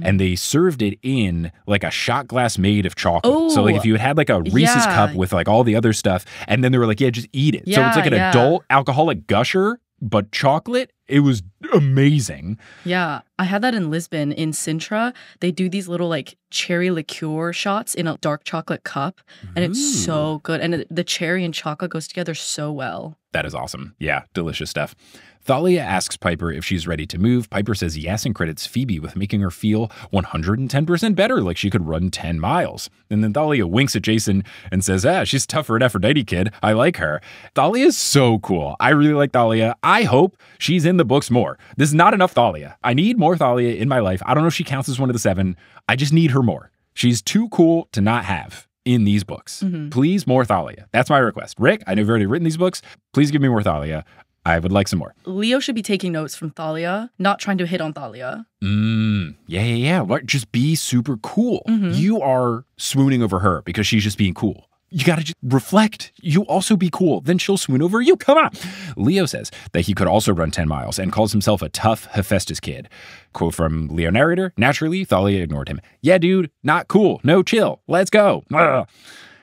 And they served it in like a shot glass made of chocolate. Oh, so like if you had like a Reese's cup with like all the other stuff, and then they were like, yeah, just eat it. So it's like an adult alcoholic gusher, but chocolate. It was amazing. Yeah, I had that in Lisbon in Sintra. They do these little like cherry liqueur shots in a dark chocolate cup, and it's so good. And the cherry and chocolate goes together so well. That is awesome. Yeah, delicious stuff. Thalia asks Piper if she's ready to move. Piper says yes and credits Phoebe with making her feel 110% better, like she could run 10 miles. And then Thalia winks at Jason and says, she's tough for an Aphrodite kid. I like her. Thalia is so cool. I really like Thalia. I hope she's in the books more. This is not enough Thalia. I need more Thalia in my life. I don't know if she counts as one of the 7. I just need her more. She's too cool to not have in these books. Please, more Thalia. That's my request. Rick, I know you've already written these books. Please give me more Thalia. I would like some more. Leo should be taking notes from Thalia, not trying to hit on Thalia. Yeah. What? Just be super cool. You are swooning over her because she's just being cool. You got to just reflect. You also be cool. Then she'll swoon over you. Come on. Leo says that he could also run 10 miles and calls himself a tough Hephaestus kid. Quote from Leo narrator, naturally, Thalia ignored him. Yeah, dude, not cool. No, chill. Let's go. Ugh.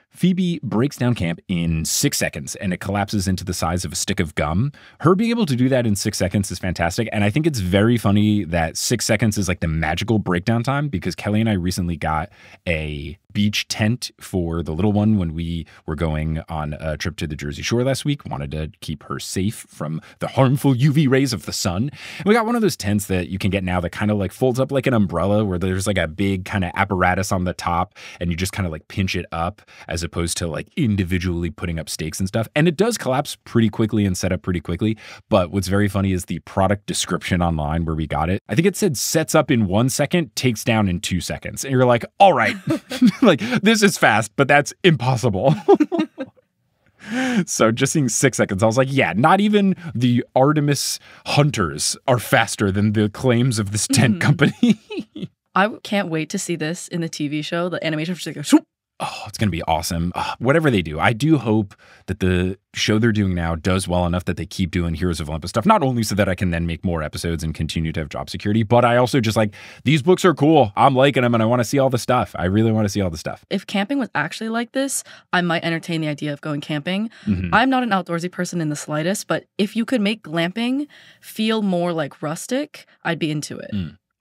Phoebe breaks down camp in 6 seconds and it collapses into the size of a stick of gum. Her being able to do that in 6 seconds is fantastic. And I think it's very funny that 6 seconds is like the magical breakdown time because Kelly and I recently got a beach tent for the little one when we were going on a trip to the Jersey Shore last week. Wanted to keep her safe from the harmful UV rays of the sun. And we got one of those tents that you can get now that kind of like folds up like an umbrella where there's like a big kind of apparatus on the top and you just kind of like pinch it up as opposed to like individually putting up stakes and stuff. And it does collapse pretty quickly and set up pretty quickly. But what's very funny is the product description online where we got it. I think it said sets up in 1 second, takes down in 2 seconds. And you're like, all right. Like, this is fast, but that's impossible. So just seeing 6 seconds, I was like, yeah, not even the Artemis hunters are faster than the claims of this tent company. I can't wait to see this in the TV show. The animation just like, swoop. Oh, it's going to be awesome. Whatever they do, I do hope that the show they're doing now does well enough that they keep doing Heroes of Olympus stuff, not only so that I can then make more episodes and continue to have job security, but I also just like, these books are cool. I'm liking them and I want to see all the stuff. I really want to see all the stuff. If camping was actually like this, I might entertain the idea of going camping. I'm not an outdoorsy person in the slightest, but if you could make glamping feel more like rustic, I'd be into it.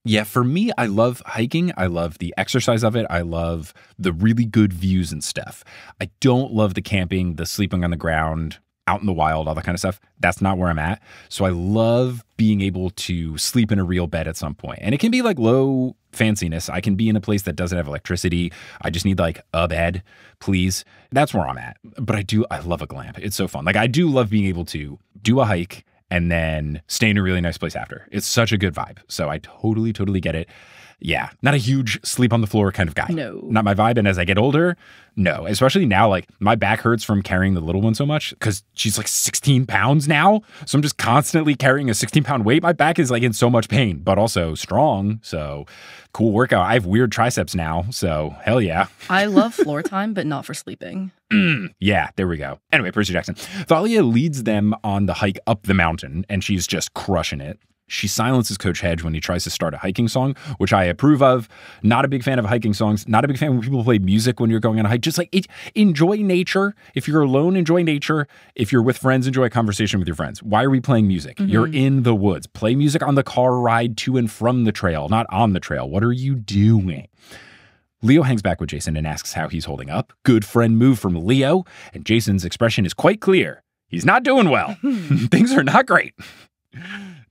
Yeah, for me, I love hiking. I love the exercise of it. I love the really good views and stuff. I don't love the camping, the sleeping on the ground, out in the wild, all that kind of stuff. That's not where I'm at. So I love being able to sleep in a real bed at some point. And it can be like low fanciness. I can be in a place that doesn't have electricity. I just need like a bed, please. That's where I'm at. But I love a glamp. It's so fun. Like I do love being able to do a hike and then stay in a really nice place after. It's such a good vibe. So I totally, totally get it. Yeah, not a huge sleep on the floor kind of guy. No. Not my vibe. And as I get older, no. Especially now, like my back hurts from carrying the little one so much because she's like 16 pounds now. So I'm just constantly carrying a 16-pound weight. My back is like in so much pain, but also strong. So cool workout. I have weird triceps now. So hell yeah. I love floor time, but not for sleeping. Yeah, there we go. Anyway, Percy Jackson. Thalia leads them on the hike up the mountain, and she's just crushing it. She silences Coach Hedge when he tries to start a hiking song, which I approve of. Not a big fan of hiking songs. Not a big fan when people play music when you're going on a hike. Just like enjoy nature. If you're alone, enjoy nature. If you're with friends, enjoy a conversation with your friends. Why are we playing music? You're in the woods. Play music on the car ride to and from the trail, not on the trail. What are you doing? Leo hangs back with Jason and asks how he's holding up. Good friend move from Leo. And Jason's expression is quite clear. He's not doing well. Things are not great.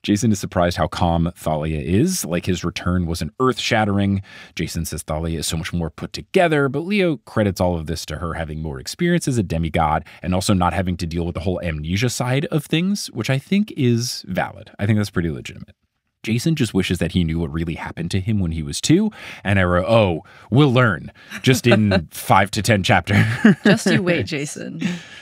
Jason is surprised how calm Thalia is, like his return wasn't earth-shattering. Jason says Thalia is so much more put together, but Leo credits all of this to her having more experience as a demigod and also not having to deal with the whole amnesia side of things, which I think is valid. I think that's pretty legitimate. Jason just wishes that he knew what really happened to him when he was 2. And I wrote, oh, we'll learn just in 5 to 10 chapters. Just you wait, Jason.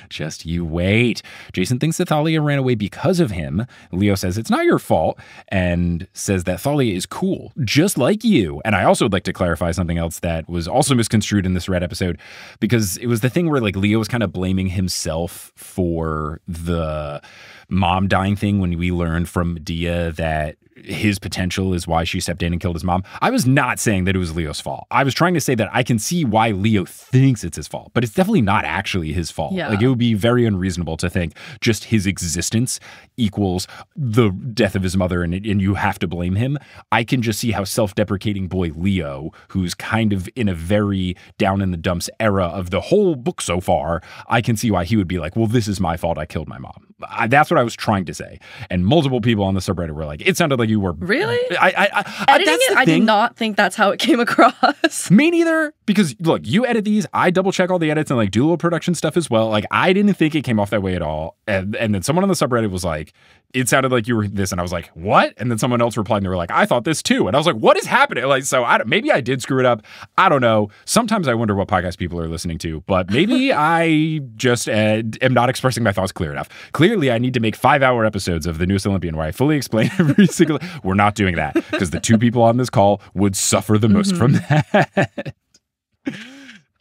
Just you wait. Jason thinks that Thalia ran away because of him. Leo says it's not your fault and says that Thalia is cool, just like you. And I also would like to clarify something else that was also misconstrued in this Red episode, because it was the thing where like Leo was kind of blaming himself for the mom dying thing when we learned from Medea that his potential is why she stepped in and killed his mom. I was not saying that it was Leo's fault. I was trying to say that I can see why Leo thinks it's his fault, but it's definitely not actually his fault. Yeah. Like it would be very unreasonable to think just his existence equals the death of his mother and you have to blame him. I can just see how self-deprecating boy Leo, who's kind of in a very down in the dumps era of the whole book so far, I can see why he would be like, well, this is my fault. I killed my mom. That's what I was trying to say. And multiple people on the subreddit were like, it sounded like you were... Really? Editing it, I did not think that's how it came across. Me neither. Because, look, you edit these. I double-check all the edits and, like, do a little production stuff as well. Like, I didn't think it came off that way at all. And then someone on the subreddit was like, it sounded like you were this. And I was like, what? And then someone else replied and they were like, I thought this too. And I was like, what is happening? Like, so maybe I did screw it up. I don't know. Sometimes I wonder what podcast people are listening to. But maybe I just am not expressing my thoughts clear enough. Clearly, I need to make 5-hour episodes of the newest Olympian where I fully explain every single... We're not doing that because the 2 people on this call would suffer the most from that.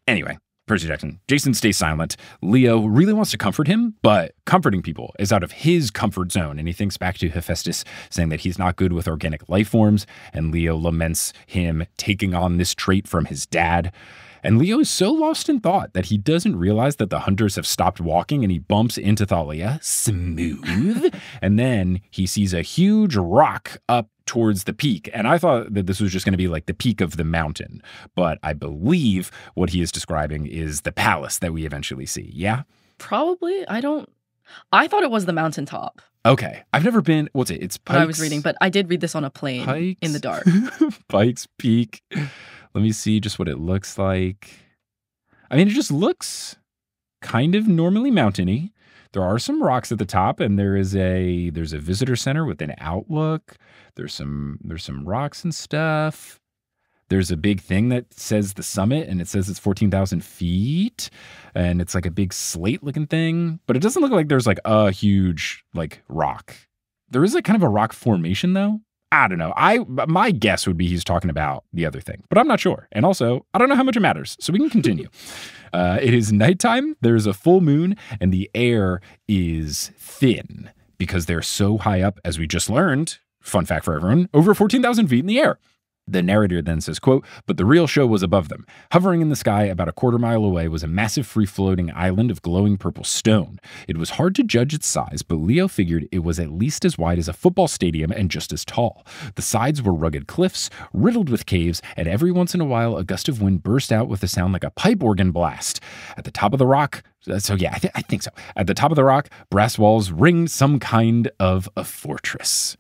Anyway, Percy Jackson. Jason stays silent. Leo really wants to comfort him, but comforting people is out of his comfort zone. And he thinks back to Hephaestus saying that he's not good with organic life forms. And Leo laments him taking on this trait from his dad. And Leo is so lost in thought that he doesn't realize that the hunters have stopped walking and he bumps into Thalia. Smooth. And then he sees a huge rock up towards the peak. And I thought that this was just going to be like the peak of the mountain. But I believe what he is describing is the palace that we eventually see. Yeah? Probably. I thought it was the mountaintop. Okay. I've never been, what's it? It's Pikes. When I was reading, but I did read this on a plane in the dark. Pikes Peak. Let me see just what it looks like. I mean, it just looks kind of normally mountainy. There are some rocks at the top, and there's a visitor center with an outlook. There's some rocks and stuff. There's a big thing that says the summit, and it says it's 14,000 feet, and it's like a big slate-looking thing. But it doesn't look like there's like a huge like rock. There is like kind of a rock formation though. I don't know. My guess would be he's talking about the other thing, but I'm not sure. And also, I don't know how much it matters, so we can continue. It is nighttime. There's a full moon, and the air is thin because they're so high up, as we just learned. Fun fact for everyone, over 14,000 feet in the air. The narrator then says, quote, but the real show was above them. Hovering in the sky about a quarter mile away was a massive free-floating island of glowing purple stone. It was hard to judge its size, but Leo figured it was at least as wide as a football stadium and just as tall. The sides were rugged cliffs, riddled with caves, and every once in a while a gust of wind burst out with a sound like a pipe organ blast. At the top of the rock, so yeah, I think so. At the top of the rock, brass walls ringed some kind of a fortress.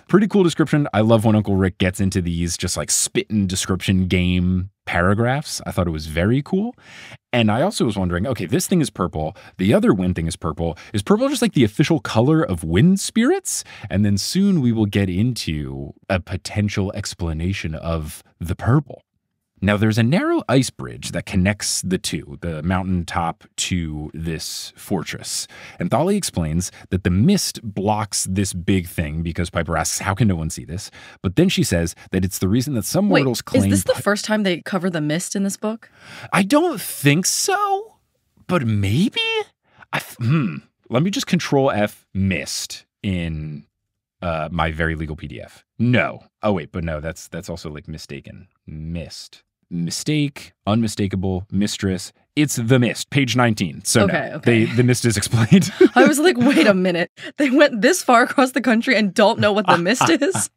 Pretty cool description. I love when Uncle Rick gets into these just like spitting description game paragraphs. I thought it was very cool. And I also was wondering, okay, this thing is purple. The other wind thing is purple. Is purple just like the official color of wind spirits? And then soon we will get into a potential explanation of the purple. Now, there's a narrow ice bridge that connects the two, the mountaintop to this fortress. And Thalia explains that the mist blocks this big thing because Piper asks, how can no one see this? But then she says that it's the reason that some mortals claim... Is this the first time they cover the mist in this book? I don't think so, but maybe? Let me just Control F mist in my very legal PDF. No. Oh, wait, but no, that's also like mistaken. Mist. Mistake, unmistakable, mistress. It's the mist, page 19. So okay. The mist is explained. I was like, wait a minute. They went this far across the country and don't know what the mist is?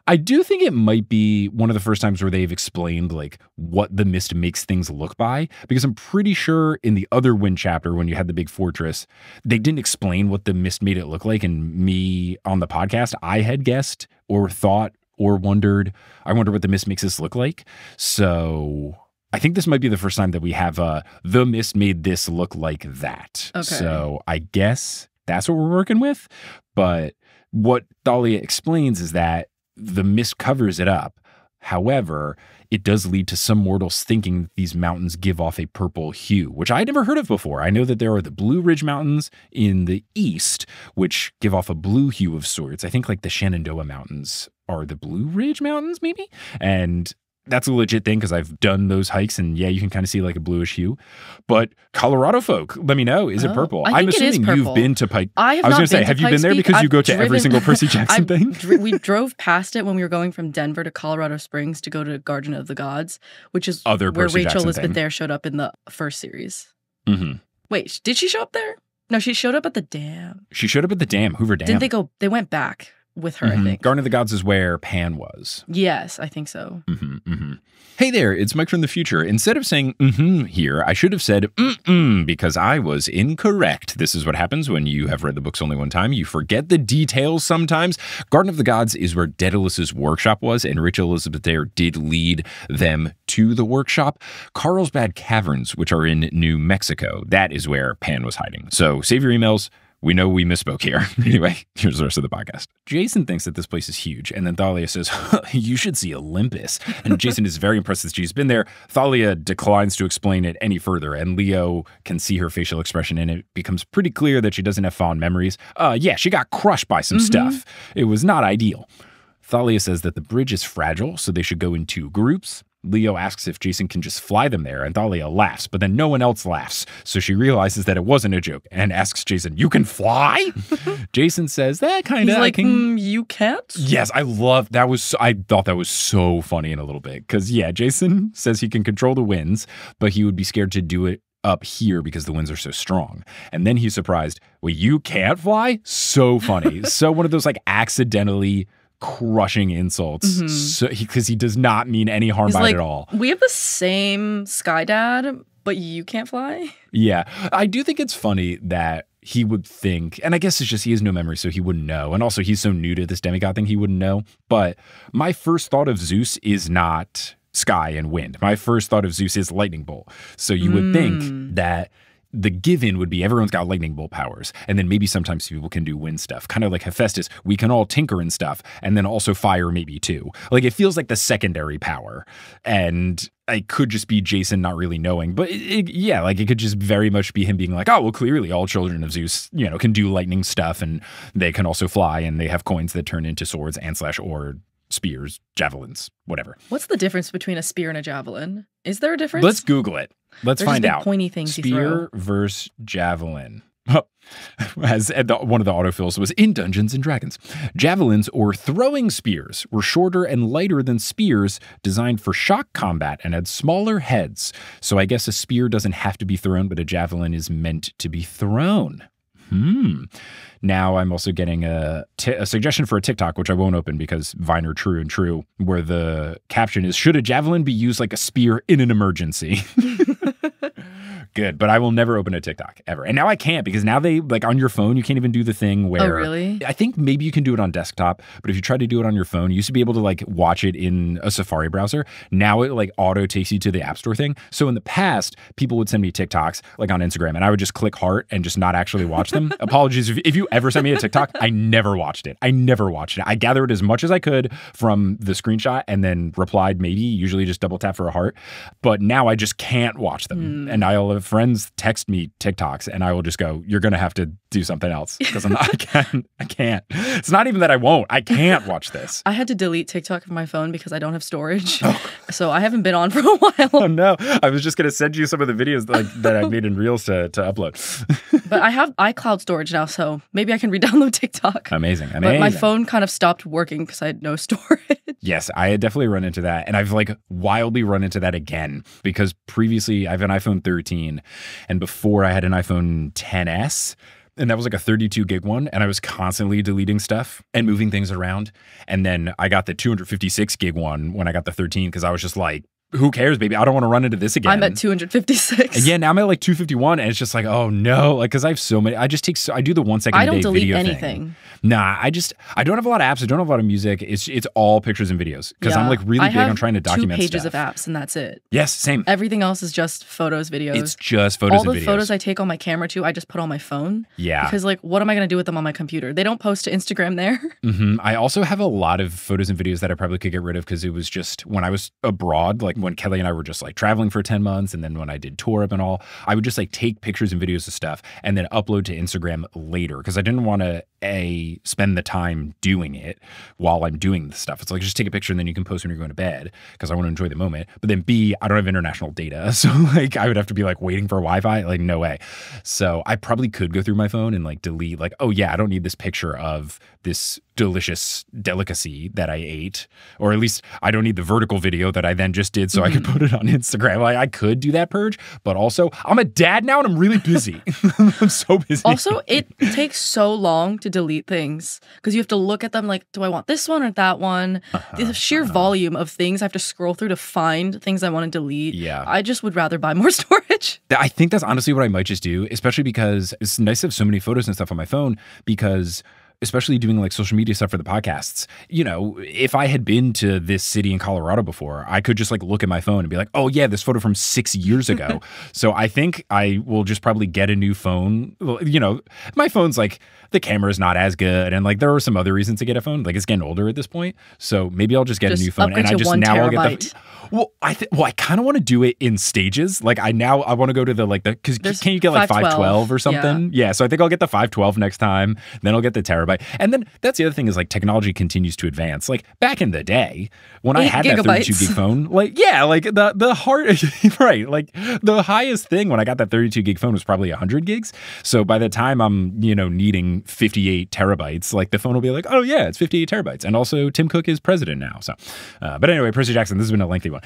I do think it might be one of the first times where they've explained like what the mist makes things look by, because I'm pretty sure in the other wind chapter, when you had the big fortress, they didn't explain what the mist made it look like. And me on the podcast, I had guessed or thought or wondered, I wonder what the mist makes this look like. So I think this might be the first time that we have the mist made this look like that. Okay. So I guess that's what we're working with. But what Thalia explains is that the mist covers it up. However, it does lead to some mortals thinking that these mountains give off a purple hue, which I'd never heard of before. I know that there are the Blue Ridge Mountains in the east, which give off a blue hue of sorts. I think like the Shenandoah Mountains are the Blue Ridge Mountains, maybe? And that's a legit thing because I've done those hikes and yeah, you can kind of see like a bluish hue. But Colorado folk, let me know, is it purple? I'm assuming you've been to Pike. I was going to say, have you been there because you go to every single Percy Jackson thing? We drove past it when we were going from Denver to Colorado Springs to go to Garden of the Gods, which is where Rachel Elizabeth Dare showed up in the first series. Mm-hmm. Wait, did she show up there? No, she showed up at the dam. She showed up at the dam, Hoover Dam. Didn't they go? They went back with her, I think. Garden of the Gods is where Pan was. Yes, I think so. Hey there, it's Mike from the future. Instead of saying here, I should have said because I was incorrect. This is what happens when you have read the books only one time. You forget the details sometimes. Garden of the Gods is where Daedalus's workshop was, and Rachel Elizabeth Dare did lead them to the workshop. Carlsbad Caverns, which are in New Mexico, that is where Pan was hiding. So save your emails. We know we misspoke here. Anyway, here's the rest of the podcast. Jason thinks that this place is huge, and then Thalia says, you should see Olympus. And Jason is very impressed that she's been there. Thalia declines to explain it any further, and Leo can see her facial expression, and it becomes pretty clear that she doesn't have fond memories. Yeah, she got crushed by some stuff. It was not ideal. Thalia says that the bridge is fragile, so they should go in 2 groups. Leo asks if Jason can just fly them there, and Thalia laughs, but then no one else laughs. So she realizes that it wasn't a joke and asks Jason, you can fly? Jason says, that kind of... He's like, you can't? Yes, I thought that was so funny in a little bit. Because, yeah, Jason says he can control the winds, but he would be scared to do it up here because the winds are so strong. And then he's surprised, well, you can't fly? So funny. So one of those, like, accidentally crushing insults because he does not mean any harm by it at all. We have the same Sky Dad, but you can't fly? Yeah. I do think it's funny that he would think, and I guess it's just he has no memory, so he wouldn't know. And also he's so new to this demigod thing, he wouldn't know. But my first thought of Zeus is not sky and wind. My first thought of Zeus is lightning bolt. So you would think that the given would be everyone's got lightning bolt powers, and then maybe sometimes people can do wind stuff. Kind of like Hephaestus, we can all tinker and stuff, and then also fire maybe too. Like, it feels like the secondary power, and it could just be Jason not really knowing. But it could just very much be him being like, oh, well, clearly all children of Zeus, can do lightning stuff, and they can also fly, and they have coins that turn into swords and or spears, javelins, whatever. What's the difference between a spear and a javelin? Is there a difference? Let's Google it. Let's find out. Pointy things Spear versus javelin. As one of the autofills was in Dungeons and Dragons. Javelins, or throwing spears, were shorter and lighter than spears, designed for shock combat and had smaller heads. So I guess a spear doesn't have to be thrown, but a javelin is meant to be thrown. Now I'm also getting a suggestion for a TikTok, which I won't open because Viner True and True, where the caption is, should a javelin be used like a spear in an emergency? Good, but I will never open a TikTok ever. And now I can't because now they like on your phone, you can't even do the thing where really? I think maybe you can do it on desktop, but if you try to do it on your phone, you used to be able to like watch it in a Safari browser. Now it like auto takes you to the App Store thing. So in the past, people would send me TikToks like on Instagram and I would just click heart and just not actually watch them. Apologies if you ever sent me a TikTok, I never watched it. I gathered as much as I could from the screenshot and then replied maybe, usually just double tap for a heart. But now I just can't watch them. And I'll have friends text me TikToks and I will just go, you're going to have to do something else because I can't. It's not even that I won't. I can't watch this. I had to delete TikTok from my phone because I don't have storage. So I haven't been on for a while. Oh no. I was just going to send you some of the videos that I made in Reels to upload. But I have iCloud storage now, so maybe I can re-download TikTok. Amazing. But my phone kind of stopped working because I had no storage. Yes, I had definitely run into that. And I've like wildly run into that again because previously I have an iPhone 13 and before I had an iPhone 10s. And that was like a 32 gig one. And I was constantly deleting stuff and moving things around. And then I got the 256 gig one when I got the 13 because I was just like, who cares, baby? I don't want to run into this again. I'm at 256. And yeah, now I'm at like 251, and it's just like, oh no, like because I have so many. I just I do the 1 second a day video thing. I don't delete anything. Nah, I don't have a lot of apps. I don't have a lot of music. It's all pictures and videos because I'm like really big on trying to document 2 pages stuff. of apps, and that's it. Yes, same. Everything else is just photos, videos. It's just photos and videos. All the photos I take on my camera too, I just put on my phone. Yeah. Because like, what am I going to do with them on my computer? They don't post to Instagram there. I also have a lot of photos and videos that I probably could get rid of because it was just when I was abroad, like when Kelly and I were just like traveling for 10 months. And then when I did tour up and all, I would just like take pictures and videos of stuff and then upload to Instagram later because I didn't want to spend the time doing it while I'm doing the stuff. It's like just take a picture and then you can post when you're going to bed because I want to enjoy the moment. But then B, I don't have international data. So like I would have to be like waiting for Wi-Fi. Like no way. So I probably could go through my phone and like delete like, oh yeah, I don't need this picture of this delicious delicacy that I ate, or at least I don't need the vertical video that I then just did so I could put it on Instagram. Like I could do that purge, but also I'm a dad now and I'm really busy. I'm so busy. Also, it takes so long to delete things because you have to look at them like, do I want this one or that one? The sheer volume of things I have to scroll through to find things I want to delete. Yeah. I just would rather buy more storage. I think that's honestly what I might just do, especially because it's nice to have so many photos and stuff on my phone because especially doing like social media stuff for the podcasts, you know, if I had been to this city in Colorado before, I could just like look at my phone and be like, oh yeah, this photo from 6 years ago. So I think I will just probably get a new phone. You know, my phone's like, the camera is not as good. And like, there are some other reasons to get a phone. Like it's getting older at this point. So maybe I'll just get a new phone. And I just now I'll get the, well, I kind of want to do it in stages. Like I want to go to the, like the, cause can you get like 512 or something? Yeah. So I think I'll get the 512 next time. Then I'll get the terabyte. And then that's the other thing is like technology continues to advance. Like back in the day when I had that 32 gig phone, like, yeah, like the hard, right. Like the highest thing when I got that 32 gig phone was probably 100 gigs. So by the time I'm, you know, needing 58 terabytes, like the phone will be like, oh yeah, it's 58 terabytes. And also Tim Cook is president now. So, but anyway, Percy Jackson, this has been a lengthy one.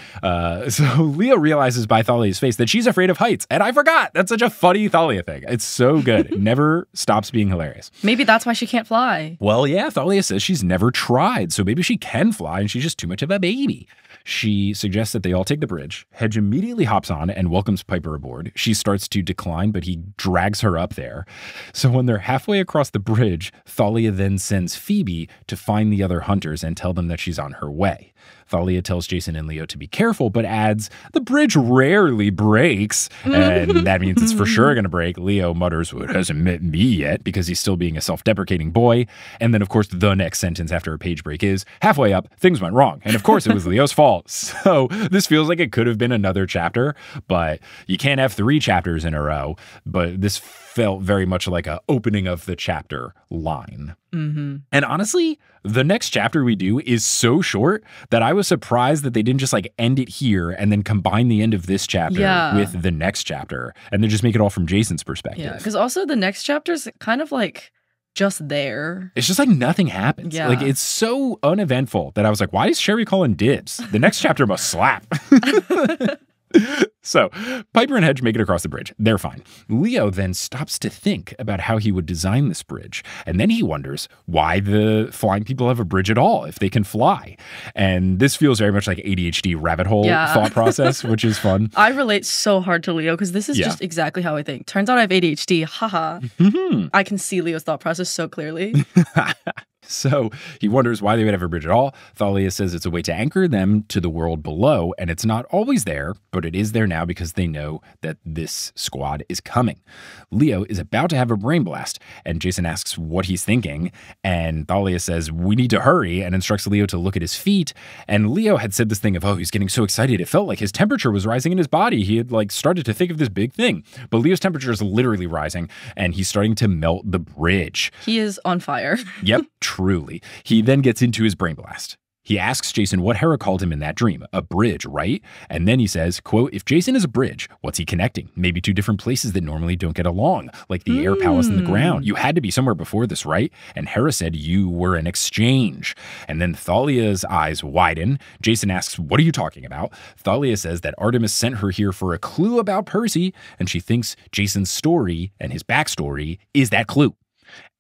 So Leo realizes by Thalia's face that she's afraid of heights. And I forgot. That's such a funny Thalia thing. It's so good. It never stops being hilarious. Maybe that's why she can't fly. Well, yeah, Thalia says she's never tried. So maybe she can fly and she's just too much of a baby. She suggests that they all take the bridge. Hedge immediately hops on and welcomes Piper aboard. She starts to decline, but he drags her up there. So when they're halfway across the bridge, Thalia then sends Phoebe to find the other hunters and tell them that she's on her way. Thalia tells Jason and Leo to be careful, but adds, the bridge rarely breaks. And that means it's for sure going to break. Leo mutters, well, it hasn't met me yet, because he's still being a self-deprecating boy. And then, of course, the next sentence after a page break is, halfway up, things went wrong. And of course, it was Leo's fault. So this feels like it could have been another chapter, but you can't have 3 chapters in a row. But this felt very much like a opening of the chapter line. And honestly, the next chapter we do is so short that I was surprised that they didn't just like end it here and then combine the end of this chapter with the next chapter and then just make it all from Jason's perspective. Yeah, because also the next chapter's kind of like just there. It's just like nothing happens. Yeah. Like it's so uneventful that I was like, why is Sherry calling dibs? The next chapter must slap. So Piper and Hedge make it across the bridge. They're fine. Leo then stops to think about how he would design this bridge. And then he wonders why the flying people have a bridge at all if they can fly. And this feels very much like ADHD rabbit hole thought process, which is fun. I relate so hard to Leo because this is just exactly how I think. Turns out I have ADHD. Haha. I can see Leo's thought process so clearly. So he wonders why they would have a bridge at all. Thalia says it's a way to anchor them to the world below, and it's not always there, but it is there now because they know that this squad is coming. Leo is about to have a brain blast, and Jason asks what he's thinking, and Thalia says, we need to hurry, and instructs Leo to look at his feet. And Leo had said this thing of, he's getting so excited. It felt like his temperature was rising in his body. He had started to think of this big thing. But Leo's temperature is literally rising, and he's starting to melt the bridge. He is on fire. Yep, truly. He then gets into his brain blast. He asks Jason what Hera called him in that dream, a bridge, right? And then he says, quote, if Jason is a bridge, what's he connecting? Maybe two different places that normally don't get along, like the air palace and the ground. You had to be somewhere before this, right? And Hera said you were an exchange. And then Thalia's eyes widen. Jason asks, what are you talking about? Thalia says that Artemis sent her here for a clue about Percy, and she thinks Jason's story and his backstory is that clue.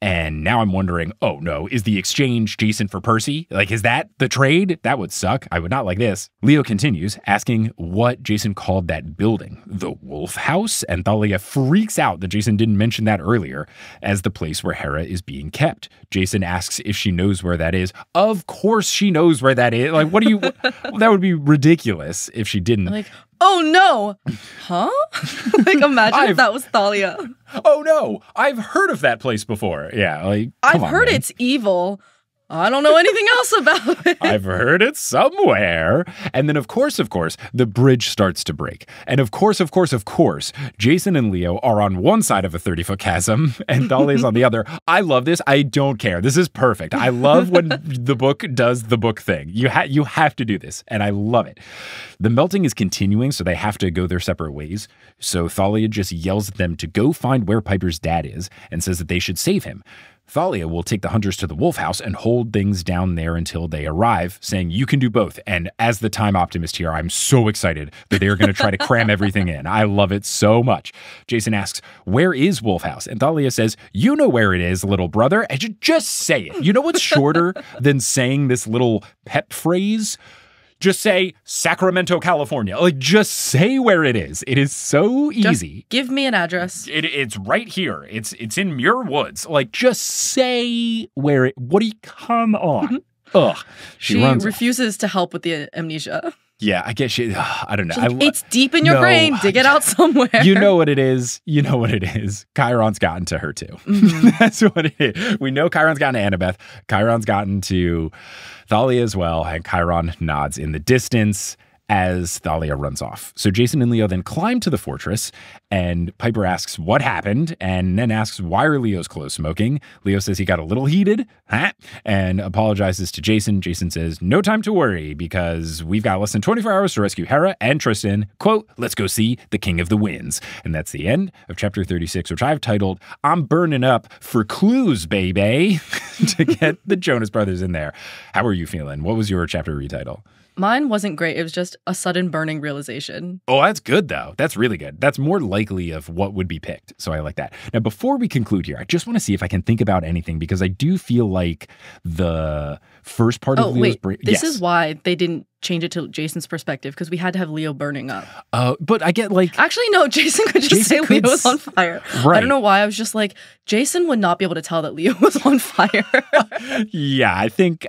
And now I'm wondering, oh no, is the exchange Jason for Percy? Is that the trade? That would suck. I would not like this. Leo continues, asking what Jason called that building, the Wolf House, and Thalia freaks out that Jason didn't mention that earlier as the place where Hera is being kept. Jason asks if she knows where that is. Of course she knows where that is. What do you, that would be ridiculous if she didn't. Oh no! Huh? Imagine if that was Thalia. Oh no! I've heard of that place before. Yeah, I've heard it's evil. I don't know anything else about it. I've heard it somewhere. And then, of course, the bridge starts to break. And of course, Jason and Leo are on one side of a 30-foot chasm, and Thalia's on the other. I love this. I don't care. This is perfect. I love when the book does the book thing. You have to do this, and I love it. The melting is continuing, so they have to go their separate ways. So Thalia just yells at them to go find where Piper's dad is and says that they should save him. Thalia will take the hunters to the Wolf House and hold things down there until they arrive, saying you can do both. And as the time optimist here, I'm so excited that they're going to try to cram everything in. I love it so much. Jason asks, where is Wolf House? And Thalia says, you know where it is, little brother. And just say it. You know what's shorter than saying this little pep phrase? Just say Sacramento, California. Just say where it is. It is so easy. Just give me an address. It's right here. It's in Muir Woods. Just say where it. What do you? Come on. Ugh. She refuses to help with the amnesia. Yeah, I guess I don't know. It's deep in your brain. Dig it out somewhere. You know what it is. Chiron's gotten to her too. Mm-hmm. That's what it is. We know Chiron's gotten to Annabeth. Chiron's gotten to Thalia as well. And Chiron nods in the distance as Thalia runs off. So Jason and Leo then climb to the fortress, and Piper asks what happened, and then asks why are Leo's clothes smoking. Leo says he got a little heated, and apologizes to Jason. Jason says, no time to worry, because we've got less than 24 hours to rescue Hera and Tristan. Quote, let's go see the King of the Winds. And that's the end of chapter 36, which I've titled, I'm burning up for clues, baby, to get the Jonas Brothers in there. How are you feeling? What was your chapter retitle? Mine wasn't great. It was just a sudden burning realization. Oh, that's good, though. That's really good. That's more likely of what would be picked. So I like that. Now, before we conclude here, I just want to see if I can think about anything, because I do feel like the first part of Leo's brain. This is why they didn't change it to Jason's perspective, because we had to have Leo burning up. But I get Actually, no, Jason could just say Leo was on fire. Right. I don't know why. I was just Jason would not be able to tell that Leo was on fire. Yeah, I think,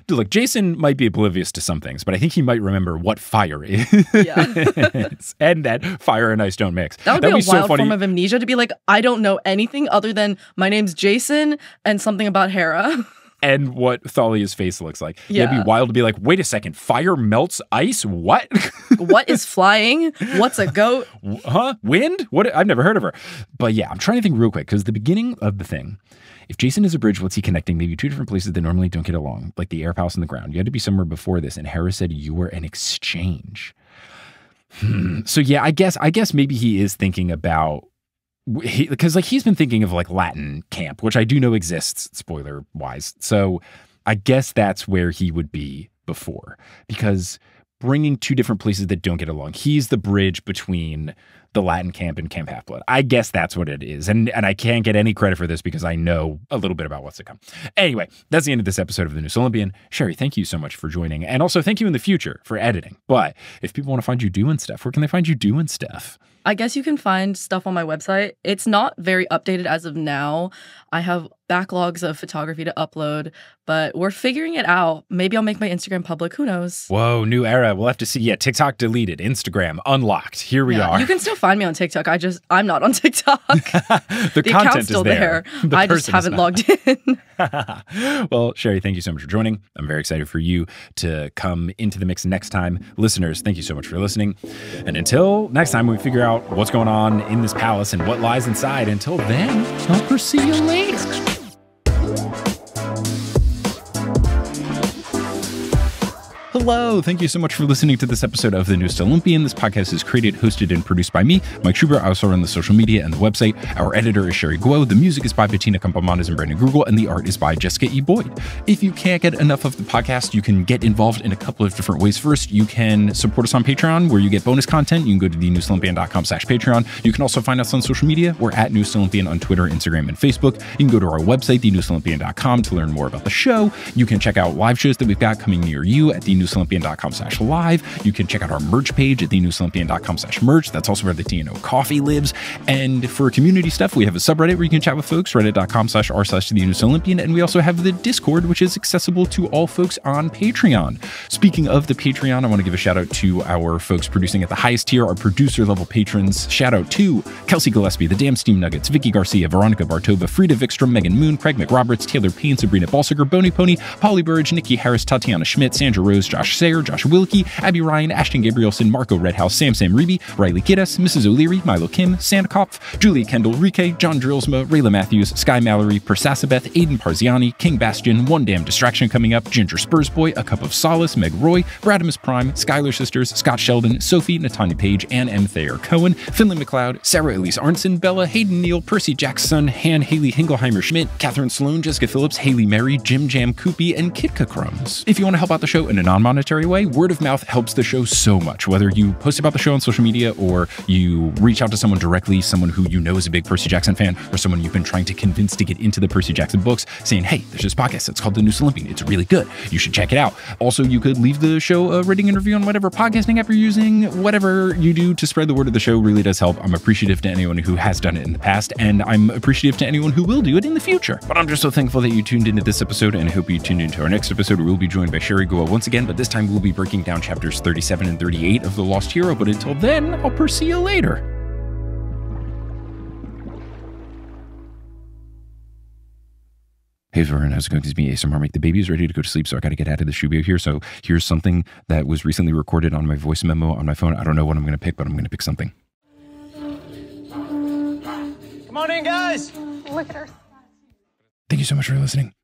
look, Jason might be oblivious to some things, but I think he might remember what fire is. Yeah. And that fire and ice don't mix. That would be a wild form of amnesia to be I don't know anything other than my name's Jason and something about Hera. And what Thalia's face looks like. Yeah. It'd be wild to be wait a second, fire melts ice? What? What is flying? What's a goat? Huh? Wind? What? I've never heard of her. But yeah, I'm trying to think real quick, because the beginning of the thing, if Jason is a bridge, what's he connecting? Maybe two different places that normally don't get along, like the air palace and the ground. You had to be somewhere before this, and Hera said you were an exchange. So yeah, I guess maybe he is thinking about, because he's been thinking of Latin camp, which I do know exists, spoiler wise. So I guess that's where he would be before, because bringing two different places that don't get along. He's the bridge between the Latin camp and Camp Half-Blood. I guess that's what it is. And I can't get any credit for this because I know a little bit about what's to come. Anyway, that's the end of this episode of The Noose Olympian. Sherry, thank you so much for joining. And also thank you in the future for editing. But if people want to find you doing stuff, where can they find you doing stuff? I guess you can find stuff on my website. It's not very updated as of now. I have backlogs of photography to upload, but we're figuring it out. Maybe I'll make my Instagram public. Who knows? Whoa, new era. We'll have to see. Yeah, TikTok deleted. Instagram unlocked. Here we are. You can still find me on TikTok. I'm not on TikTok. The content account's is still there. I just haven't logged in. Well, Sherry, thank you so much for joining. I'm very excited for you to come into the mix next time. Listeners, thank you so much for listening. And until next time, we figure out what's going on in this palace and what lies inside. Until then, I'll see you later. Hello. Thank you so much for listening to this episode of The Noose Olympian. This podcast is created, hosted, and produced by me, Mike Schubert. I also run the social media and the website. Our editor is Sherry Guo. The music is by Bettina Campamanes and Brandon Google, and the art is by Jessica E. Boyd. If you can't get enough of the podcast, you can get involved in a couple of different ways. First, you can support us on Patreon, where you get bonus content. You can go to thenooseolympian.com/Patreon. You can also find us on social media. We're at Noose Olympian on Twitter, Instagram, and Facebook. You can go to our website, thenooseolympian.com, to learn more about the show. You can check out live shows that we've got coming near you at thenooseolympian.com/live. You can check out our merch page at thenooseolympian.com/merch. That's also where the TNO coffee lives. And for community stuff, we have a subreddit where you can chat with folks, reddit.com/r/thenooseolympian. And we also have the Discord, which is accessible to all folks on Patreon. Speaking of the Patreon, I want to give a shout out to our folks producing at the highest tier, our producer level patrons. Shout out to Kelsey Gillespie, the Damn Steam Nuggets, Vicky Garcia, Veronica Bartova, Frida Vikstrom, Megan Moon, Craig McRoberts, Taylor Payne, Sabrina Balsiger, Boney Pony, Polly Burridge, Nikki Harris, Tatiana Schmidt, Sandra Rose, Josh Sayer, Josh Wilkie, Abby Ryan, Ashton Gabrielson, Marco Redhouse, Sam Reeby, Riley Kiddes, Mrs. O'Leary, Milo Kim, Sandkopf, Julia Kendall, Rike, John Drillsma, Rayla Matthews, Sky Mallory, Persasabeth, Aiden Parziani, King Bastion, One Damn Distraction coming up, Ginger Spursboy, A Cup of Solace, Meg Roy, Bradimus Prime, Skylar Sisters, Scott Sheldon, Sophie, Natanya Page, Ann M. Thayer Cohen, Finley McLeod, Sarah Elise Arnson, Bella, Hayden Neal, Percy Jackson, Han Haley Hingleheimer Schmidt, Catherine Sloan, Jessica Phillips, Haley Mary, Jim Jam Koopy, and Kitka Crumbs. If you want to help out the show in a non-monetary way, word of mouth helps the show so much. Whether you post about the show on social media or you reach out to someone directly, someone who you know is a big Percy Jackson fan, or someone you've been trying to convince to get into the Percy Jackson books, saying, hey, there's this podcast. It's called The Noose Olympian. It's really good. You should check it out. Also, you could leave the show a rating and review on whatever podcasting app you're using. Whatever you do to spread the word of the show really does help. I'm appreciative to anyone who has done it in the past, and I'm appreciative to anyone who will do it in the future. But I'm just so thankful that you tuned into this episode, and I hope you tuned into our next episode, where we'll be joined by Sherry Goa once again, but this time we'll be breaking down chapters 37 and 38 of The Lost Hero. But until then, I'll Percy you later. Hey everyone, how's it going? It's me, ASMR Mike. The baby is ready to go to sleep, so I got to get out of the studio here. So here's something that was recently recorded on my voice memo on my phone. I don't know what I'm going to pick, but I'm going to pick something. Come on in, guys. Look at her. Thank you so much for listening.